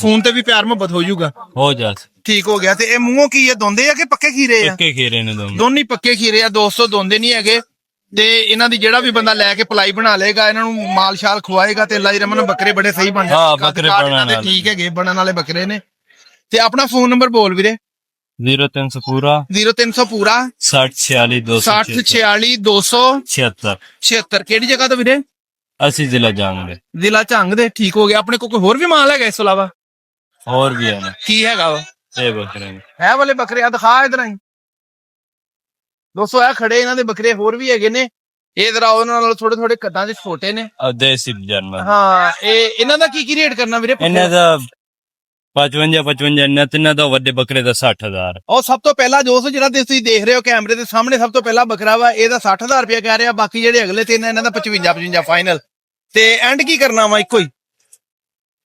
ਫੋਨ ਤੇ ਵੀ ਪਿਆਰ ਮੁਹੱਬਤ ਹੋ ਜਾਊਗਾ। ਹੋ ਜਾਸੀ। ਠੀਕ ਹੋ ਗਿਆ। ਤੇ ਇਹ ਮੂੰਹੋਂ ਕੀ ਹੈ? ਦੋਂਦੇ ਆ ਕਿ ਪੱਕੇ ਖੀਰੇ ਆ? ਪੱਕੇ ਖੀਰੇ ਨੇ ਦੋਨੋਂ। ਦੋਨੇ ਪੱਕੇ ਖੀਰੇ ਆ। 200 ਦੋਂਦੇ ਨਹੀਂ ਹੈਗੇ। ਤੇ ਇਹਨਾਂ ਦੀ ਜਿਹੜਾ ਵੀ ਬੰਦਾ ਲੈ ਕੇ ਪਲਾਈ ਬਣਾ ਲਏਗਾ, ਇਹਨਾਂ ਨੂੰ ਮਾਲ ਸ਼ਾਲ ਖਵਾਏਗਾ ਤੇ ਅੱਲਾ ਦੀ ਰਹਿਮਤ ਨਾਲ ਬੱਕਰੇ ਬੜੇ ਸਹੀ ਬਣ ਹਾਂ, ਬੱਕਰੇ ਬਣਨ ਵਾਲੇ। ਠੀਕ ਹੈਗੇ, ਬਣਨ ਵਾਲੇ ਬੱਕਰੇ ਨੇ। ਤੇ ਆਪਣਾ ਫੋਨ ਨੰਬਰ ਬੋਲ ਵੀਰੇ। 0300 ਪੂਰਾ 0300 ਪੂਰਾ 60 46 60 46 276। 76। ਕਿਹੜੀ ਜਗ੍ਹਾ ਤੋਂ ਵੀਰੇ? ਅਸੀਂ ਜ਼ਿਲ੍ਹਾ ਜਾਂਗੇ। ਜ਼ਿਲ੍ਹਾ ਝੰਗ ਦੇ। ਠੀਕ ਹੋ ਗਿਆ। ਆਪਣੇ ਕੋਲ ਕੋਈ ਹੋਰ ਵੀ ਮਾਲ ਹੈਗਾ ਇਸ ਤੋਂ ਇਲਾਵਾ? ਹੋਰ ਵੀ ਹੈ ਨਾ। ਕੀ ਹੈਗਾ ਵਾ? ਇਹ ਬੱਕਰੇ ਨੇ। ਇਹ ਵਾਲੇ ਬੱਕਰੇ ਆ ਦਿਖਾ ਇਧਰ ਆਈ। 200 ਇਹ ਖੜੇ ਇਹਨਾਂ ਦੇ ਬੱਕਰੇ ਹੋਰ ਵੀ ਹੈਗੇ ਨੇ। ਇਹ ਜਰਾ ਉਹਨਾਂ ਨਾਲ ਥੋੜੇ ਕੱਦਾਂ ਦੇ ਛੋਟੇ ਨੇ। ਦੇਸੀ ਜਾਨਵਰ। ਹਾਂ ਇਹ ਇਹਨਾਂ ਦਾ ਕੀ ਰੇਟ ਕਰਨਾ ਵੀਰੇ? ਇਹਨਾਂ ਦਾ 55 ਇਹਨਾਂ ਦਾ ਵੱਡੇ ਬੱਕਰੇ ਦਾ 60,000। ਉਹ ਸਭ ਤੋਂ ਪਹਿਲਾ ਦੋਸਤੋ ਜਿਹੜਾ ਤੁਸੀਂ ਦੇਖ ਰਹੇ ਹੋ ਕੈਮਰੇ ਦੇ ਸਾਹਮਣੇ, ਸਭ ਤੋਂ ਪਹਿਲਾ ਬੱਕਰਾ ਵਾ ਇਹਦਾ 60,000 ਰੁਪਇਆ ਕਹਿ ਰਿਹਾ। ਬਾਕੀ ਜਿਹੜੇ ਅਗਲੇ ਤਿੰਨ ਇਹਨਾਂ ਦਾ 55 ਫਾਈਨਲ। ਤੇ ਐਂਡ ਕੀ ਕਰਨਾ ਵਾ? ਇੱਕੋ ਹੀ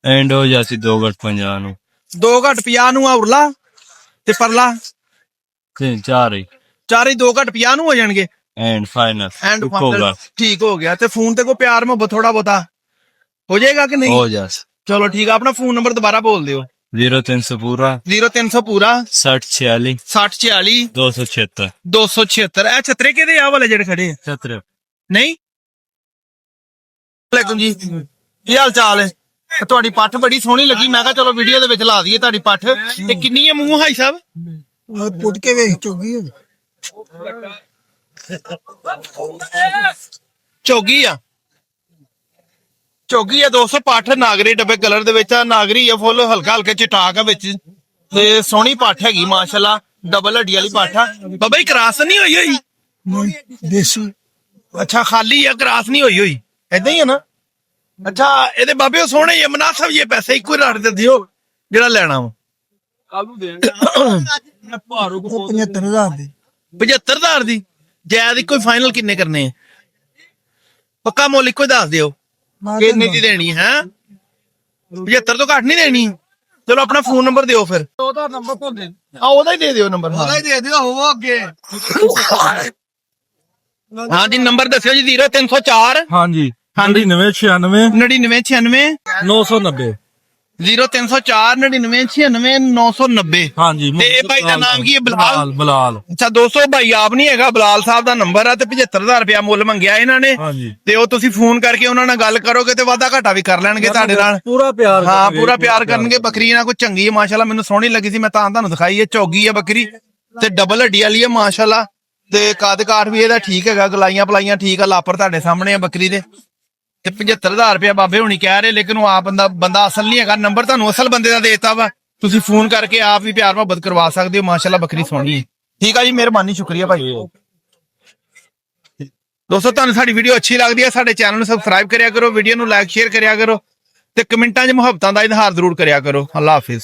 ਐਂਡ ਹੋ ਜਾਸੀ 2.50 ਨੂੰ। 2.50 ਨੂੰ ਆ ਉਰਲਾ ਤੇ ਪਰਲਾ ਤੇ 4 ਹੀ। ਚਾਰੇ 2.50 ਨੂੰ ਹੋ ਜਾਣਗੇ। And final. And final. ਠੀਕ ਹੋ ਗਿਆ। ਤੇ ਫੋਨ ਤੇ ਕੋਈ ਪਿਆਰ ਮੁਹੱਬਤ ਥੋੜਾ ਬਹੁਤਾ ਹੋ ਜਾਏਗਾ ਕਿ ਨਹੀਂ? ਹੋ ਜਾਸ। ਚਲੋ ਠੀਕ ਆ। ਆਪਣਾ ਫੋਨ ਨੰਬਰ ਦੁਬਾਰਾ ਬੋਲ ਦਿਓ। 0300 ਪੂਰਾ 0300 ਪੂਰਾ 60 46 60 46 276। 276। ਇਹ ਛਤਰੇ ਕਿਹਦੇ ਆ ਵਾਲੇ ਜਿਹੜੇ ਖੜੇ ਆ? ਛਤਰੇ। ਨਹੀਂ। ਵਾਲੇਕੁਮ ਜੀ, ਕੀ ਹਾਲ ਚਾਲ ਹੈ? ਤੁਹਾਡੀ ਪੱਠ ਬੜੀ ਸੋਹਣੀ ਲੱਗੀ। ਮੈਂ ਕਿਹਾ ਚਲੋ ਵੀਡੀਓ ਦੇ ਵਿੱਚ ਲਾ ਦਈਏ ਤੁਹਾਡੀ ਪੱਠ। ਤੇ ਕਿੰਨੀ ਹੈ ਮੂੰਹ ਹਾਈ ਸਾਹਿਬ? ਪੁੱਟ ਕੇ ਵੇਖ ਚੁੱਕੀ ਝੋਗੀ ਆ। ਝੋਗੀ ਆ 200 ਪੱਠ ਨਾਗਰੀ ਡੱਬੇ ਕਲਰ ਦੇ ਵਿੱਚ ਆ। ਨਾਗਰੀ ਆ ਫੁੱਲ ਹਲਕਾ ਚਟਾਕ ਆ ਵਿੱਚ। ਤੇ ਸੋਹਣੀ ਪੱਠ ਹੈਗੀ ਮਾਸ਼ਾਅੱਲਾ। ਡਬਲ ਹੱਡੀ ਵਾਲੀ ਪੱਠ ਆ। ਬਾਬਾ ਜੀ ਕਰਾਸ ਨਹੀਂ ਹੋਈ? ਦੇਸੀ। ਅੱਛਾ ਖਾਲੀ ਆ, ਕਰਾਸ ਨਹੀਂ ਹੋਈ। ਏਦਾਂ ਹੀ ਆ ਨਾ? ਅੱਛਾ ਇਹਦੇ ਬਾਬੇ ਸੋਹਣੇ ਹੀ ਮਨਾਸਬ ਇਹ ਪੈਸੇ ਇੱਕੋ ਹੀ ਰੜ ਦੇ ਦਿਓ ਜਿਹੜਾ ਲੈਣਾ ਵਾ। 75,000 ਦੀ। 75,000 ਦੀ ਜਾਇਜ਼ ਇੱਕੋ ਹੀ ਫਾਈਨਲ ਕਿੰਨੇ ਕਰਨੇ ਆ? ਪੱਕਾ ਮੁੱਲ ਇੱਕੋ ਹੀ ਦੱਸ ਦਿਓ ਕਿੰਨੇ ਦੀ ਦੇਣੀ ਹੈ? 75 ਤੋਂ ਘੱਟ ਨਹੀਂ ਦੇਣੀ। ਚਲੋ ਆਪਣਾ ਫੋਨ ਨੰਬਰ ਦਿਓ ਫਿਰ। ਉਹਦਾ ਨੰਬਰ ਭੁੱਲ ਦੇ। ਉਹਦਾ ਹੀ ਦੇ ਦਿਓ ਨੰਬਰ। ਉਹਦਾ ਹੀ ਦੇ ਦਿਓ ਉਹ ਅੱਗੇ। ਹਾਂਜੀ ਨੰਬਰ ਦੱਸਿਓ ਜੀ। 0304 ਹਾਂਜੀ। ਹਾਂਜੀ 9996 9996 990। 0304 9996 990। ਹਾਂਜੀ। ਤੇ ਇਹ ਭਾਈ ਦਾ ਨਾਮ ਕੀ ਹੈ? ਬਲਾਲ। ਬਲਾਲ। ਅੱਛਾ 200 ਭਾਈ ਆਪ ਨਹੀਂ ਹੈਗਾ, ਬਲਾਲ ਸਾਹਿਬ ਦਾ ਨੰਬਰ ਆ। ਤੇ 75,000 ਰੁਪਇਆ ਮੁੱਲ ਮੰਗਿਆ ਇਹਨਾਂ ਨੇ। ਹਾਂਜੀ। ਤੇ ਉਹ ਤੁਸੀਂ ਫੋਨ ਕਰਕੇ ਉਹਨਾਂ ਨਾਲ ਗੱਲ ਕਰੋਗੇ ਤੇ ਵਾਧਾ ਘਾਟਾ ਵੀ ਕਰ ਲੈਣਗੇ ਤੁਹਾਡੇ ਨਾਲ। ਪੂਰਾ ਪਿਆਰ। ਹਾਂ ਪੂਰਾ ਪਿਆਰ ਕਰਨਗੇ। ਬੱਕਰੀ ਨਾਲ ਕੋਈ ਚੰਗੀ ਹੈ ਮਾਸ਼ਾਅੱਲਾ। ਮੈਨੂੰ ਸੋਹਣੀ ਲੱਗੀ ਸੀ, ਮੈਂ ਤਾਂ ਤੁਹਾਨੂੰ ਦਿਖਾਈ ਹੈ। ਚੌਗੀ ਹੈ ਬੱਕਰੀ ਤੇ ਡਬਲ ਹੱਡੀ ਵਾਲੀ ਹੈ ਮਾਸ਼ਾਅੱਲਾ। ਤੇ ਕੱਦ ਕਾਠ ਵੀ ਇਹਦਾ ਠੀਕ ਹੈਗਾ। ਗਲਾਈਆਂ ਪਲਾਈਆਂ ਠੀਕ ਆ। ਲਾਪਰ ਤੁਹਾਡੇ ਸਾਹਮਣੇ ਆ ਬੱਕਰੀ ਦੇ। ਤੇ 75,000 ਰੁਪਇਆ ਬਾਬੇ ਹੁਣੀ ਕਹਿ ਰਹੇ, ਲੇਕਿਨ ਉਹ ਆਪ ਬੰਦਾ ਅਸਲ ਨਹੀਂ ਹੈਗਾ। ਨੰਬਰ ਤੁਹਾਨੂੰ ਅਸਲ ਬੰਦੇ ਦਾ ਦੇਤਾ ਵਾ। ਤੁਸੀਂ ਫੋਨ ਕਰਕੇ ਆਪ ਵੀ ਪਿਆਰ ਮੁਹੱਬਤ ਕਰਵਾ ਸਕਦੇ ਹੋ। ਮਾਸ਼ਾਅੱਲਾ ਬੱਕਰੀ ਸੋਹਣੀ ਹੈ। ਠੀਕ ਆ ਜੀ, ਮਿਹਰਬਾਨੀ, ਸ਼ੁਕਰੀਆ ਭਾਈ। ਦੋਸਤੋ ਤੁਹਾਨੂੰ ਸਾਡੀ ਵੀਡੀਓ ਅੱਛੀ ਲੱਗਦੀ ਹੈ, ਸਾਡੇ ਚੈਨਲ ਨੂੰ ਸਬਸਕ੍ਰਾਈਬ ਕਰਿਆ ਕਰੋ, ਵੀਡੀਓ ਨੂੰ ਲਾਈਕ ਸ਼ੇਅਰ ਕਰਿਆ ਕਰੋ ਤੇ ਕਮੈਂਟਾਂ 'ਚ ਮੁਹੱਬਤਾਂ ਦਾ ਇਜ਼ਹਾਰ ਜ਼ਰੂਰ ਕਰਿਆ ਕਰੋ। ਅੱਲਾ ਹਾਫਿਜ਼।